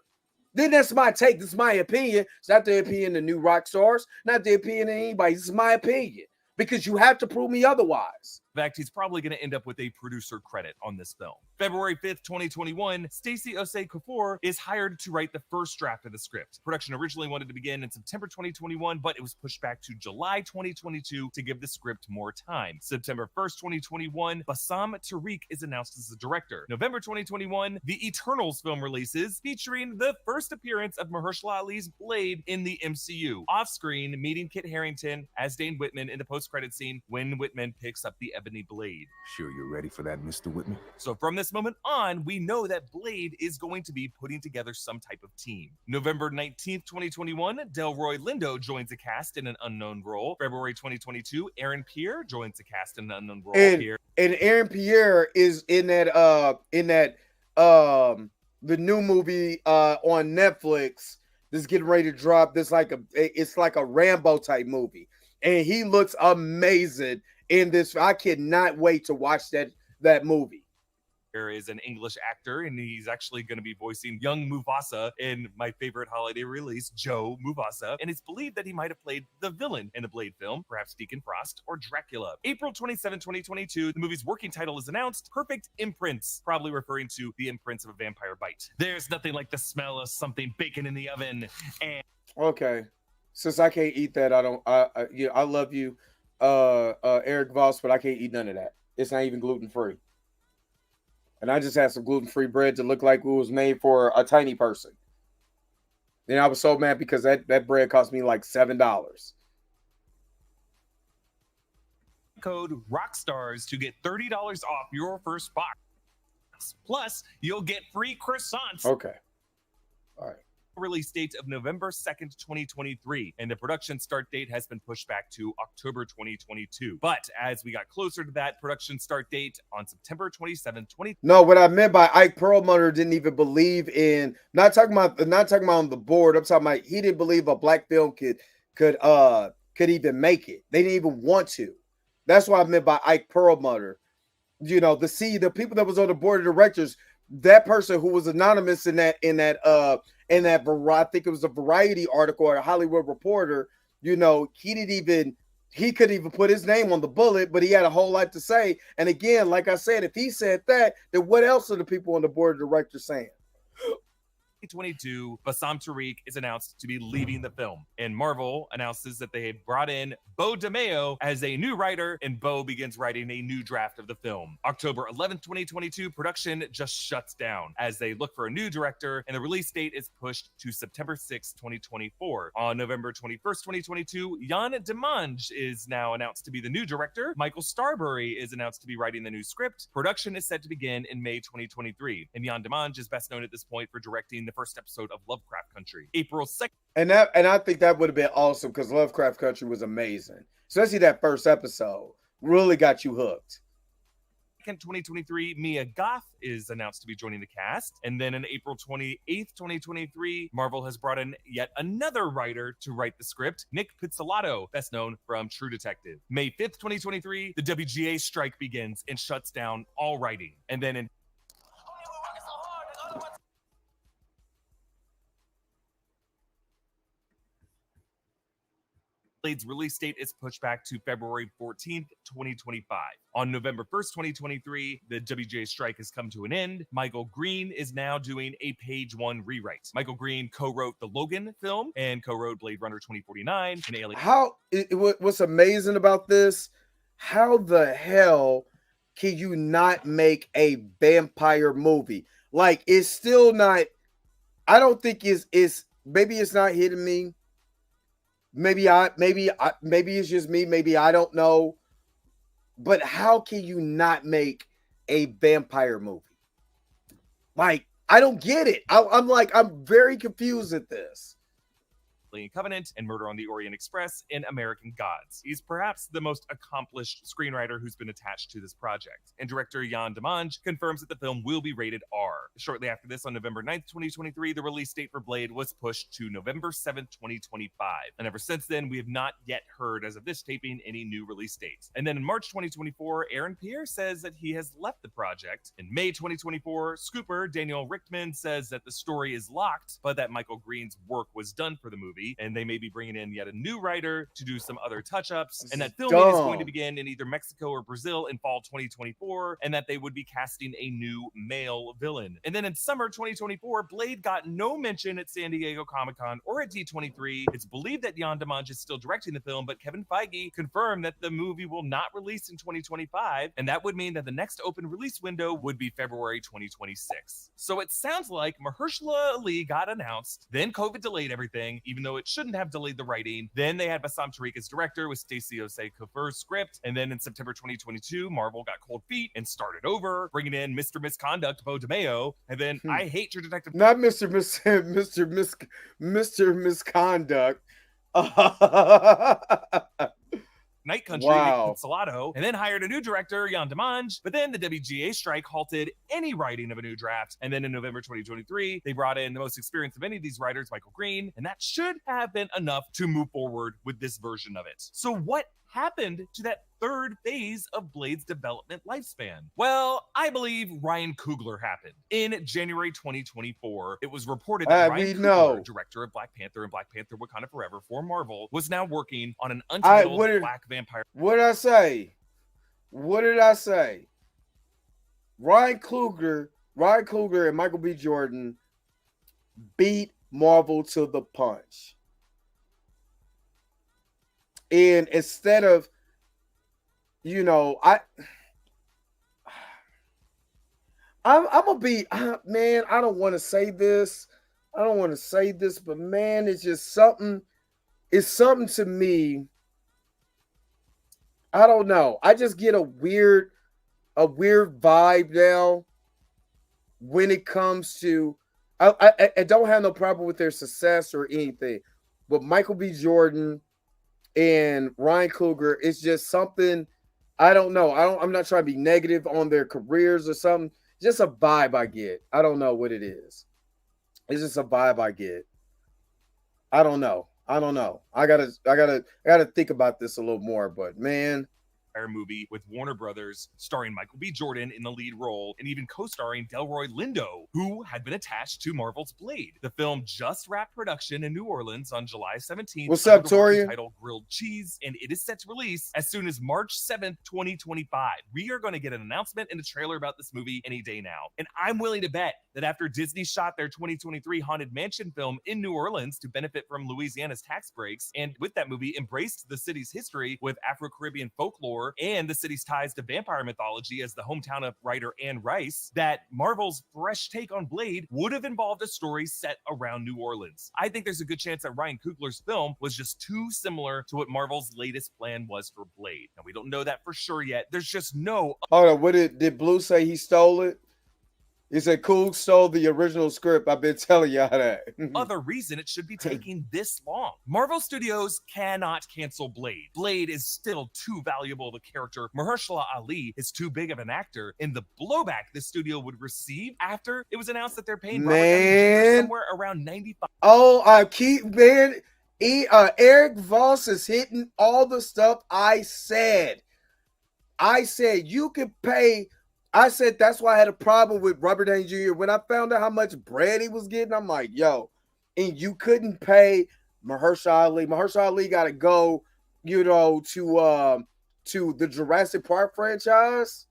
Then that's my take. This is my opinion. It's not the opinion of new rock stars, not the opinion of anybody. This is my opinion because you have to prove me otherwise. In fact, he's probably going to end up with a producer credit on this film. February 5th, 2021, Stacey Osei Kuffour is hired to write the first draft of the script. Production originally wanted to begin in September 2021, but it was pushed back to July 2022 to give the script more time. September 1st, 2021, Bassam Tariq is announced as the director. November 2021, the Eternals film releases, featuring the first appearance of Mahershala Ali's Blade in the MCU. Off-screen, meeting Kit Harington as Dane Whitman in the post-credit scene when Whitman picks up the ebony blade. Sure you're ready for that, Mr. Whitman? So from this moment on, we know that Blade is going to be putting together some type of team. November 19th, 2021, Delroy Lindo joins the cast in an unknown role. February 2022, Aaron Pierre joins the cast in an unknown role. And Aaron Pierre is in that the new movie on Netflix that's getting ready to drop. It's like a Rambo type movie. And he looks amazing in this. I cannot wait to watch that movie. There is an English actor, and he's actually going to be voicing young Mufasa in my favorite holiday release, Joe Mufasa, and it's believed that he might have played the villain in the Blade film, perhaps Deacon Frost or Dracula. April 27, 2022, the movie's working title is announced, Perfect Imprints, probably referring to the imprints of a vampire bite. There's nothing like the smell of something baking in the oven. And okay, since I can't eat that, I love you, Eric Voss, but I can't eat none of that. It's not even gluten-free. And I just had some gluten-free bread to look like it was made for a tiny person. And I was so mad because that bread cost me like $7. code ROCKSTARS to get $30 off your first box. Plus, you'll get free croissants. Okay. All right. Release date of November 2nd, 2023, and the production start date has been pushed back to October 2022. But as we got closer to that production start date on September 27th, No, what I meant by Ike Perlmutter didn't even believe in, not talking about on the board. I'm talking about he didn't believe a black film could even make it. They didn't even want to. That's what I meant by Ike Perlmutter. You know, the people that was on the board of directors, that person who was anonymous in that I think it was a Variety article or a Hollywood Reporter, you know, he couldn't even put his name on the bullet, but he had a whole lot to say. And again, like I said, if he said that, then what else are the people on the board of directors saying? 2022, Bassam Tariq is announced to be leaving the film, and Marvel announces that they have brought in Bo DeMeo as a new writer, and Bo begins writing a new draft of the film. October 11th, 2022, production just shuts down as they look for a new director, and the release date is pushed to September 6th, 2024. On November 21st, 2022, Jan Demange is now announced to be the new director. Michael Starbury is announced to be writing the new script. Production is set to begin in May 2023, and Jan Demange is best known at this point for directing the first episode of Lovecraft Country. April 2nd. And I think that would have been awesome because Lovecraft Country was amazing. Especially that first episode. Really got you hooked. 2023, Mia Goth is announced to be joining the cast. And then on April 28th, 2023, Marvel has brought in yet another writer to write the script, Nick Pizzolatto, best known from True Detective. May 5th, 2023, the WGA strike begins and shuts down all writing. And then in Blade's release date is pushed back to February 14th, 2025. On November 1st, 2023, the WGA strike has come to an end. Michael Green is now doing a page one rewrite. Michael Green co-wrote the Logan film and co-wrote Blade Runner 2049 and Alien. What's amazing about this, how the hell can you not make a vampire movie? Like, it's still not, I don't think it's maybe it's not hitting me. Maybe it's just me. Maybe I don't know. But how can you not make a vampire movie? Like, I don't get it. I'm very confused at this. Alien Covenant and Murder on the Orient Express and American Gods. He's perhaps the most accomplished screenwriter who's been attached to this project. And director Jan Demange confirms that the film will be rated R. Shortly after this, on November 9th, 2023, the release date for Blade was pushed to November 7th, 2025. And ever since then, we have not yet heard, as of this taping, any new release dates. And then in March 2024, Aaron Pierre says that he has left the project. In May 2024, Scooper Daniel Richtman says that the story is locked, but that Michael Green's work was done for the movie, and they may be bringing in yet a new writer to do some other touch-ups, and that filming is going to begin in either Mexico or Brazil in fall 2024, and that they would be casting a new male villain. And then in summer 2024, Blade got no mention at San Diego Comic-Con or at D23. It's believed that Jan Demange is still directing the film, but Kevin Feige confirmed that the movie will not release in 2025, and that would mean that the next open release window would be February 2026. So it sounds like Mahershala Ali got announced, then COVID delayed everything, even though it shouldn't have delayed the writing. Then they had Bassam Tariq as director with Stacey Osei Kufur's script. And then in September 2022, Marvel got cold feet and started over, bringing in Mr. Misconduct, Bo DeMeo. And then I Hate Your Detective. Not Mr. Misconduct. Night Country, Wow. Nick Pizzolatto, and then hired a new director, Jan Demange. But then the WGA strike halted any writing of a new draft. And then in November 2023, they brought in the most experienced of any of these writers, Michael Green, and that should have been enough to move forward with this version of it. So what happened to that third phase of Blade's development lifespan? Well, I believe Ryan Coogler happened. In January 2024, it was reported that Ryan Coogler, director of Black Panther and Black Panther Wakanda Forever for Marvel, was now working on an untitled Black vampire. What did I say? What did I say? Ryan Coogler and Michael B. Jordan beat Marvel to the punch. And instead of, I'm gonna be, man, I don't want to say this. But man, it's just something. It's something to me. I don't know. I just get a weird vibe now when it comes to, I don't have no problem with their success or anything, but Michael B. Jordan and Ryan Coogler, it's just something. I don't know. I'm not trying to be negative on their careers or something. Just a vibe I get. I don't know what it is. It's just a vibe I get. I don't know. I gotta think about this a little more. But man, movie with Warner Brothers, starring Michael B. Jordan in the lead role and even co-starring Delroy Lindo, who had been attached to Marvel's Blade. The film just wrapped production in New Orleans on July 17th. What's up, Torian? Titled Grilled Cheese, and it is set to release as soon as March 7th, 2025. We are going to get an announcement and a trailer about this movie any day now. And I'm willing to bet that after Disney shot their 2023 Haunted Mansion film in New Orleans to benefit from Louisiana's tax breaks, and with that movie embraced the city's history with Afro-Caribbean folklore and the city's ties to vampire mythology as the hometown of writer Anne Rice, that Marvel's fresh take on Blade would have involved a story set around New Orleans. I think there's a good chance that Ryan Coogler's film was just too similar to what Marvel's latest plan was for Blade. Now, we don't know that for sure yet. There's just no... Hold on, what did Blue say he stole it? He said Coog stole the original script. I've been telling y'all that. Other reason it should be taking this long. Marvel Studios cannot cancel Blade. Blade is still too valuable of a character. Mahershala Ali is too big of an actor. And the blowback the studio would receive after it was announced that they're paying Robert Downey Jr. somewhere around 95. Oh, Eric Voss is hitting all the stuff I said. You could pay. I said that's why I had a problem with Robert Downey Jr. When I found out how much bread he was getting, I'm like, yo, and you couldn't pay Mahershala Ali. Mahershala Ali got to go, to the Jurassic Park franchise.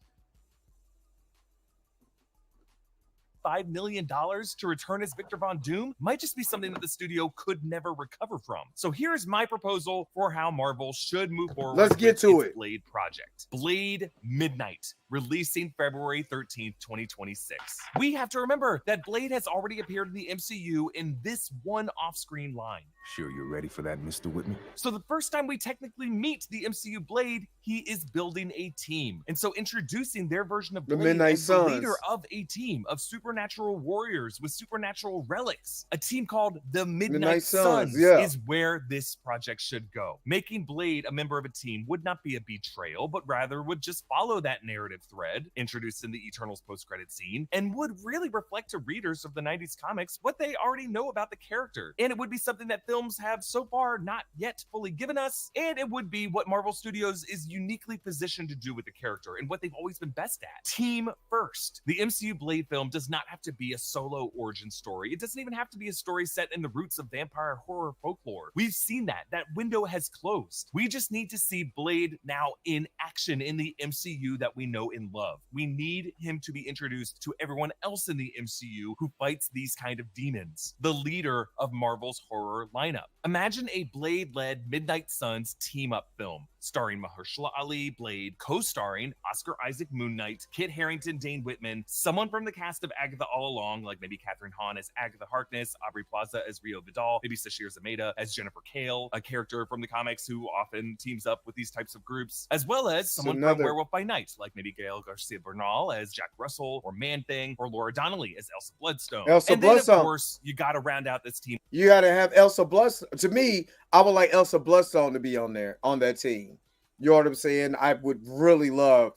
$25 million to return as Victor Von Doom might just be something that the studio could never recover from. So here's my proposal for how Marvel should move forward. Let's get to its it. Blade project. Blade Midnight, releasing February 13th, 2026. We have to remember that Blade has already appeared in the MCU in this one off-screen line. Sure you're ready for that, Mr. Whitman? So the first time we technically meet the MCU Blade, he is building a team. And so introducing their version of The Blade Midnight as the leader Suns. of a team of supernatural warriors with supernatural relics. A team called the Midnight, Midnight Suns, Suns, yeah. is where this project should go. Making Blade a member of a team would not be a betrayal, but rather would just follow that narrative thread introduced in the Eternals post-credit scene and would really reflect to readers of the 90s comics what they already know about the character. And it would be something that films have so far not yet fully given us, and it would be what Marvel Studios is uniquely positioned to do with the character and what they've always been best at. Team first. The MCU Blade film does not have to be a solo origin story. It doesn't even have to be a story set in the roots of vampire horror folklore. We've seen that. That window has closed. We just need to see Blade now in action in the MCU that we know and love. We need him to be introduced to everyone else in the MCU who fights these kind of demons. The leader of Marvel's horror lineup. Imagine a Blade-led Midnight Suns team-up film starring Mahershala Ali Blade, co-starring Oscar Isaac Moon Knight, Kit Harington, Dane Whitman, someone from the cast of Agatha All Along, like maybe Catherine Hahn as Agatha Harkness, Aubrey Plaza as Rio Vidal, maybe Sashir Zameda as Jennifer Kale, a character from the comics who often teams up with these types of groups, as well as someone from Werewolf by Night, like maybe Gael Garcia Bernal as Jack Russell, or Man-Thing, or Laura Donnelly as Elsa Bloodstone. Elsa and then, Bloodstone. of course, you got to round out this team. You got to have Elsa Bloodstone. To me, I would like Elsa Bloodstone to be on there, on that team. You know what I'm saying? I would really love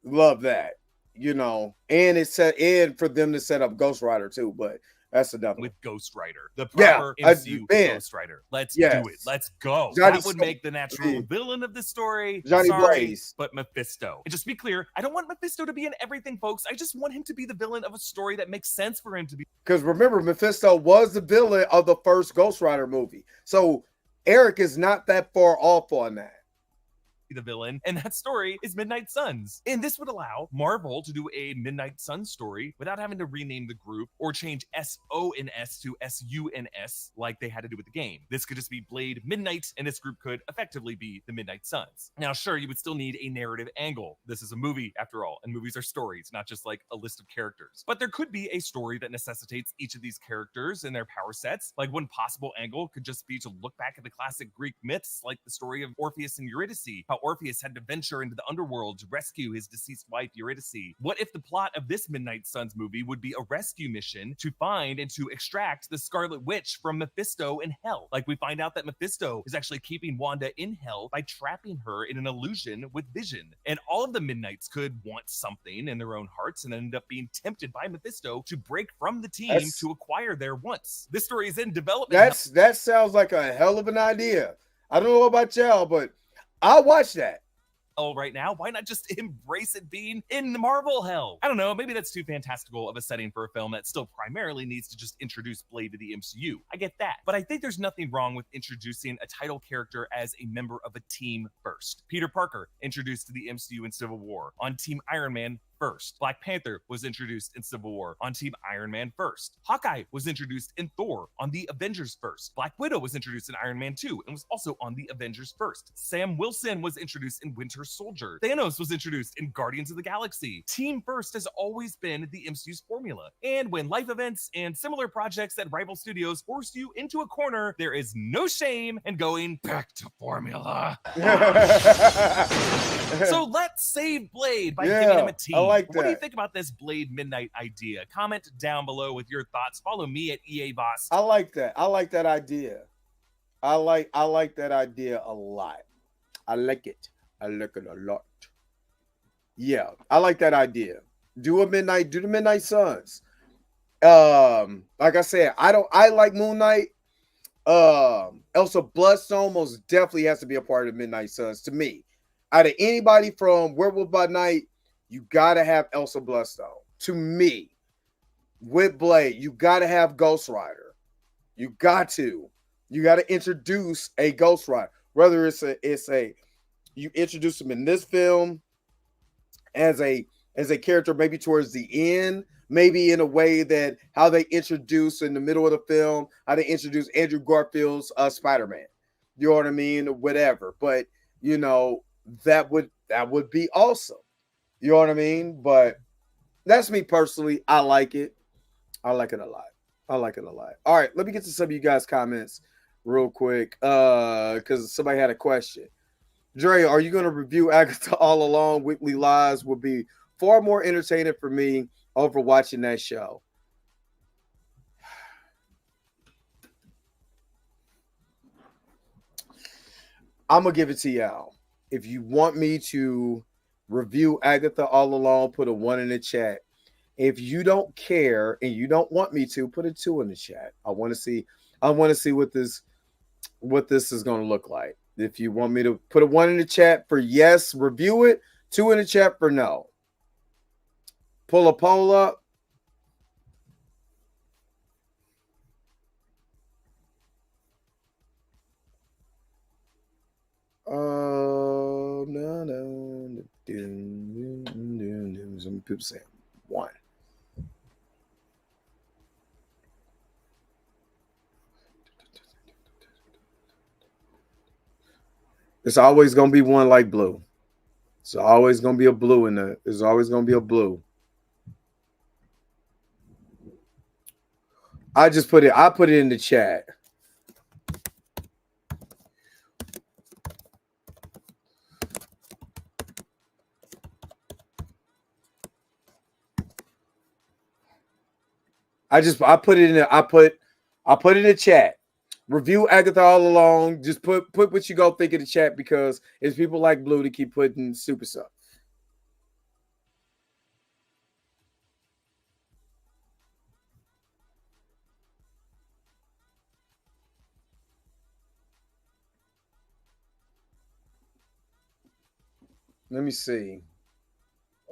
that, you know. And it's set in for them to set up Ghost Rider too, but that's another with Ghost Rider, the proper MCU Ghost Rider. Let's do it. Let's go. Johnny that would make the natural villain of the story Johnny Blaze, but Mephisto. And just be clear, I don't want Mephisto to be in everything, folks. I just want him to be the villain of a story that makes sense for him to be. Because remember, Mephisto was the villain of the first Ghost Rider movie, so Eric is not that far off on that. The villain, and that story is Midnight Suns. And this would allow Marvel to do a Midnight Suns story without having to rename the group or change S-O-N-S to S-U-N-S like they had to do with the game. This could just be Blade Midnight, and this group could effectively be the Midnight Suns. Now, sure, you would still need a narrative angle. This is a movie, after all, and movies are stories, not just like a list of characters. But there could be a story that necessitates each of these characters and their power sets. Like one possible angle could just be to look back at the classic Greek myths, like the story of Orpheus and Eurydice, how Orpheus had to venture into the underworld to rescue his deceased wife Eurydice. What if the plot of this Midnight Suns movie would be a rescue mission to find and to extract the Scarlet Witch from Mephisto in hell? Like we find out that Mephisto is actually keeping Wanda in hell by trapping her in an illusion with Vision. And all of the Midnights could want something in their own hearts and end up being tempted by Mephisto to break from the team to acquire their wants. This story is in development. That sounds like a hell of an idea. I don't know about y'all, but I'll watch that. Right now, why not just embrace it being in the Marvel hell? I don't know, maybe that's too fantastical of a setting for a film that still primarily needs to just introduce Blade to the MCU. I get that, but I think there's nothing wrong with introducing a title character as a member of a team first. Peter Parker, introduced to the MCU in Civil War, on Team Iron Man first. Black Panther was introduced in Civil War on Team Iron Man first. Hawkeye was introduced in Thor on the Avengers first. Black Widow was introduced in Iron Man 2 and was also on the Avengers first. Sam Wilson was introduced in Winter Soldier. Thanos was introduced in Guardians of the Galaxy. Team first has always been the MCU's formula. And when life events and similar projects at rival studios force you into a corner, there is no shame in going back to formula. So let's save Blade by giving him a team. I like that. What do you think about this Blade Midnight idea? Comment down below with your thoughts. Follow me at EA Boss. I like that. I like that idea. I like that idea a lot. I like it. I like it a lot. Yeah, I like that idea. Do the Midnight Suns. Like I said, I like Moon Knight. Elsa Bloodstone most definitely has to be a part of the Midnight Suns to me. Out of anybody from Werewolf by Night, you gotta have Elsa Bloodstone. To me, with Blade, you gotta have Ghost Rider. You got to introduce a Ghost Rider. Whether it's a you introduce him in this film as a as a character, maybe towards the end, maybe in a way that how they introduce in the middle of the film, how they introduce Andrew Garfield's Spider-Man. You know what I mean? Whatever. But that would be awesome. You know what I mean? But that's me personally. I like it. I like it a lot. I like it a lot. All right, let me get to some of you guys' comments real quick. Because somebody had a question. Dre, are you going to review Agatha All Along? Weekly Lives will be far more entertaining for me over watching that show. I'm going to give it to y'all. If you want me to review Agatha All Along, put a 1 in the chat. If you don't care and you don't want me to, put a 2 in the chat. I want to see what this is going to look like. If you want me to put a 1 in the chat for yes, review it, 2 in the chat for no. Pull a poll up. No. Some people say 1. It's always going to be one like blue. It's always going to be a blue in there. There's always going to be a blue. I put it in the chat. I put it in the, I put in the chat. Review Agatha All Along. Just put what you go think in the chat because it's people like Blue to keep putting super stuff. Let me see.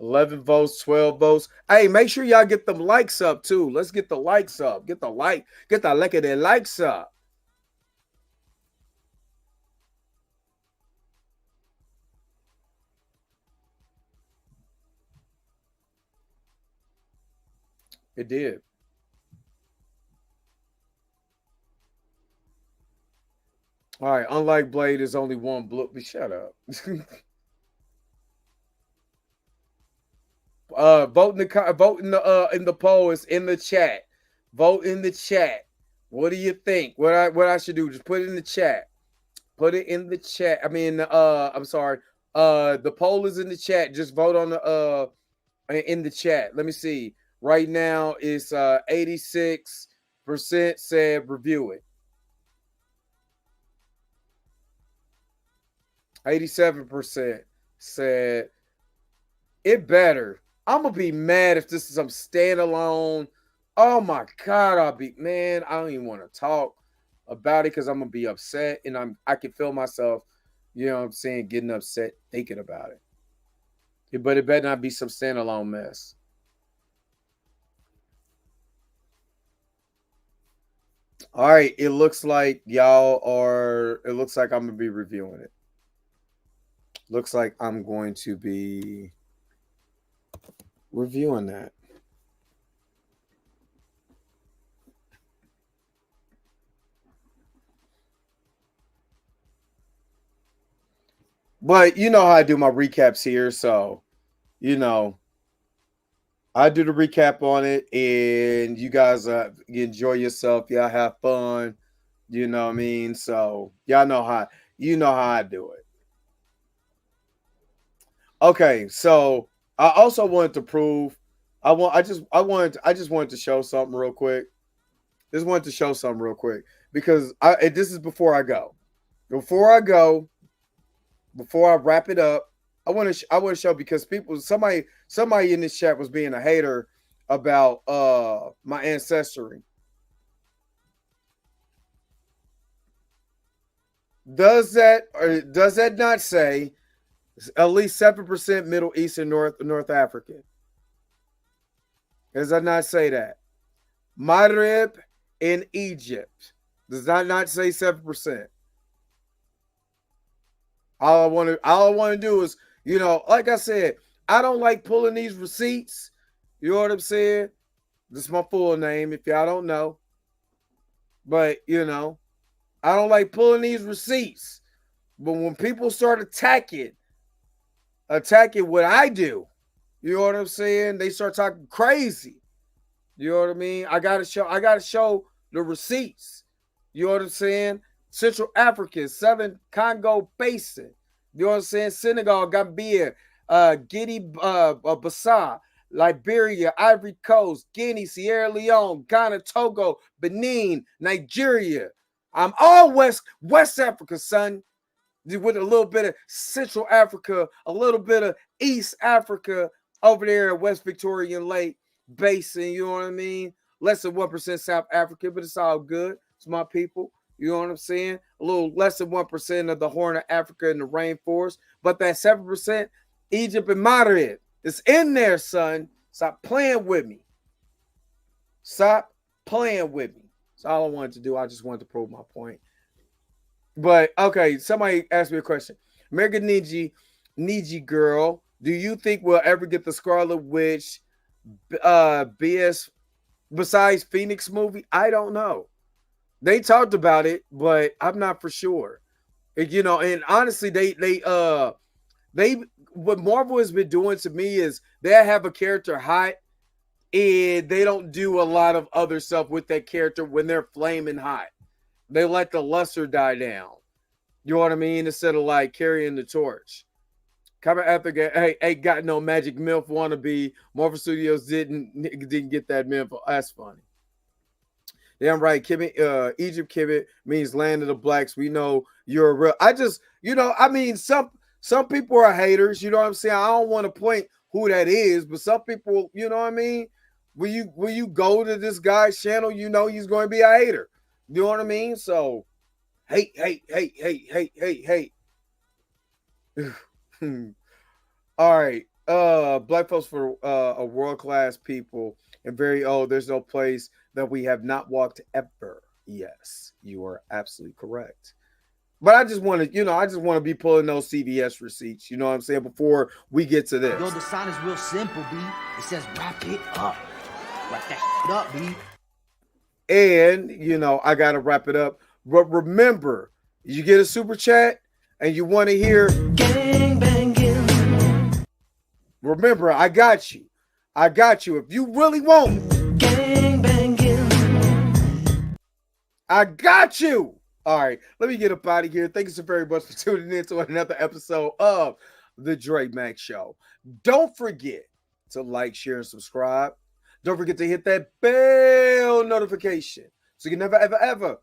11 votes, 12 votes. Hey, make sure y'all get them likes up too. Let's get the likes up. Get the like of their likes up. It did. All right. Unlike Blade, there's only one blue. Shut up. Vote in the poll. It's in the chat. Vote in the chat. What do you think? What I should do? Just put it in the chat. Put it in the chat. I mean, I'm sorry. The poll is in the chat. Just vote on the in the chat. Let me see. Right now it's 86% said review it. 87% said it better. I'm gonna be mad if this is some standalone. Oh my god, I don't even want to talk about it because I'm gonna be upset and I can feel myself, you know what I'm saying, getting upset thinking about it. But it better not be some standalone mess. All right, it looks like I'm gonna be reviewing it. Looks like I'm going to be reviewing that. But you know how I do my recaps here, so I do the recap on it, and you guys enjoy yourself. Y'all have fun. You know what I mean? So y'all know how I do it. Okay, so I also wanted to prove. I just wanted to show something real quick. Just wanted to show something real quick because this is before I go. Before I wrap it up, I want to show because somebody in this chat was being a hater about my ancestry. Does that not say at least 7% Middle East and North African? Does that not say that? Maghreb in Egypt. Does that not say 7%? All I want to do is, like I said, I don't like pulling these receipts. You know what I'm saying? This is my full name if y'all don't know. But, you know, I don't like pulling these receipts. But when people start attacking what I do, you know what I'm saying? They start talking crazy. You know what I mean? I gotta show the receipts. You know what I'm saying? Central Africa, Southern Congo Basin. You know what I'm saying? Senegal, Gambia, Guinea-Bissau, Liberia, Ivory Coast, Guinea, Sierra Leone, Ghana, Togo, Benin, Nigeria. I'm all West Africa, son. With a little bit of Central Africa, a little bit of East Africa over there at West Victorian Lake Basin. You know what I mean? Less than 1% South Africa, but it's all good. It's my people. You know what I'm saying? A little less than 1% of the Horn of Africa and the rainforest. But that 7%, Egypt and Madrid. It's in there, son. Stop playing with me. Stop playing with me. That's all I wanted to do. I just wanted to prove my point. But, okay, somebody asked me a question. American Niji girl, do you think we'll ever get the Scarlet Witch BS besides Phoenix movie? I don't know. They talked about it, but I'm not for sure. You know, and honestly, what Marvel has been doing to me is they have a character hot and they don't do a lot of other stuff with that character when they're flaming hot. They let the luster die down. You know what I mean? Instead of like carrying the torch. Coming after, hey, ain't got no Magic MILF wannabe. Marvel Studios didn't get that MILF. That's funny. Damn right. Egypt Kibbit means land of the blacks. We know you're a real. I just, you know, I mean, some people are haters. You know what I'm saying? I don't want to point who that is, but some people, you know what I mean? When you go to this guy's channel, you know he's going to be a hater. You know what I mean? So, hate. All right. Black folks for a world-class people and very old. There's no place that we have not walked ever. Yes, you are absolutely correct. But I just want to, be pulling those CVS receipts. You know what I'm saying? Before we get to this. Yo, the sign is real simple, B. It says wrap it up. Wrap that shit up, B. And, you know, I got to wrap it up. But remember, you get a super chat and you want to hear Gang banging. Remember, I got you. If you really want Gang banging. I got you. All right, let me get up out of here. Thank you so very much for tuning in to another episode of The Dre Max Show. Don't forget to like, share, and subscribe. Don't forget to hit that bell notification so you can never, ever, ever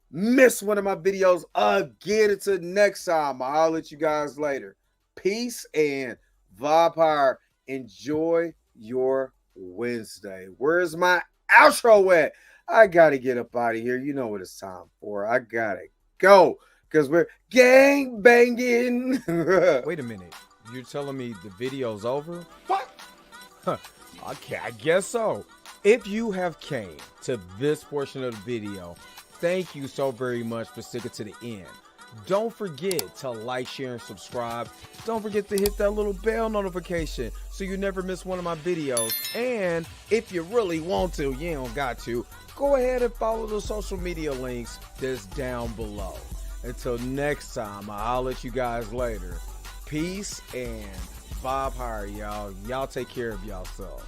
miss one of my videos again. Until next time, I'll let you guys later. Peace and vibe power. Enjoy your Wednesday. Where's my outro at? I gotta get up out of here. You know what it's time for. I gotta go because we're gang banging. Wait a minute. You're telling me the video's over? What? Okay, I guess so. If you have came to this portion of the video, thank you so very much for sticking to the end. Don't forget to like, share, and subscribe. Don't forget to hit that little bell notification so you never miss one of my videos. And if you really want to, you don't got to, go ahead and follow the social media links that's down below. Until next time, I'll let you guys later. Peace and vibe higher, y'all. Y'all take care of yourself.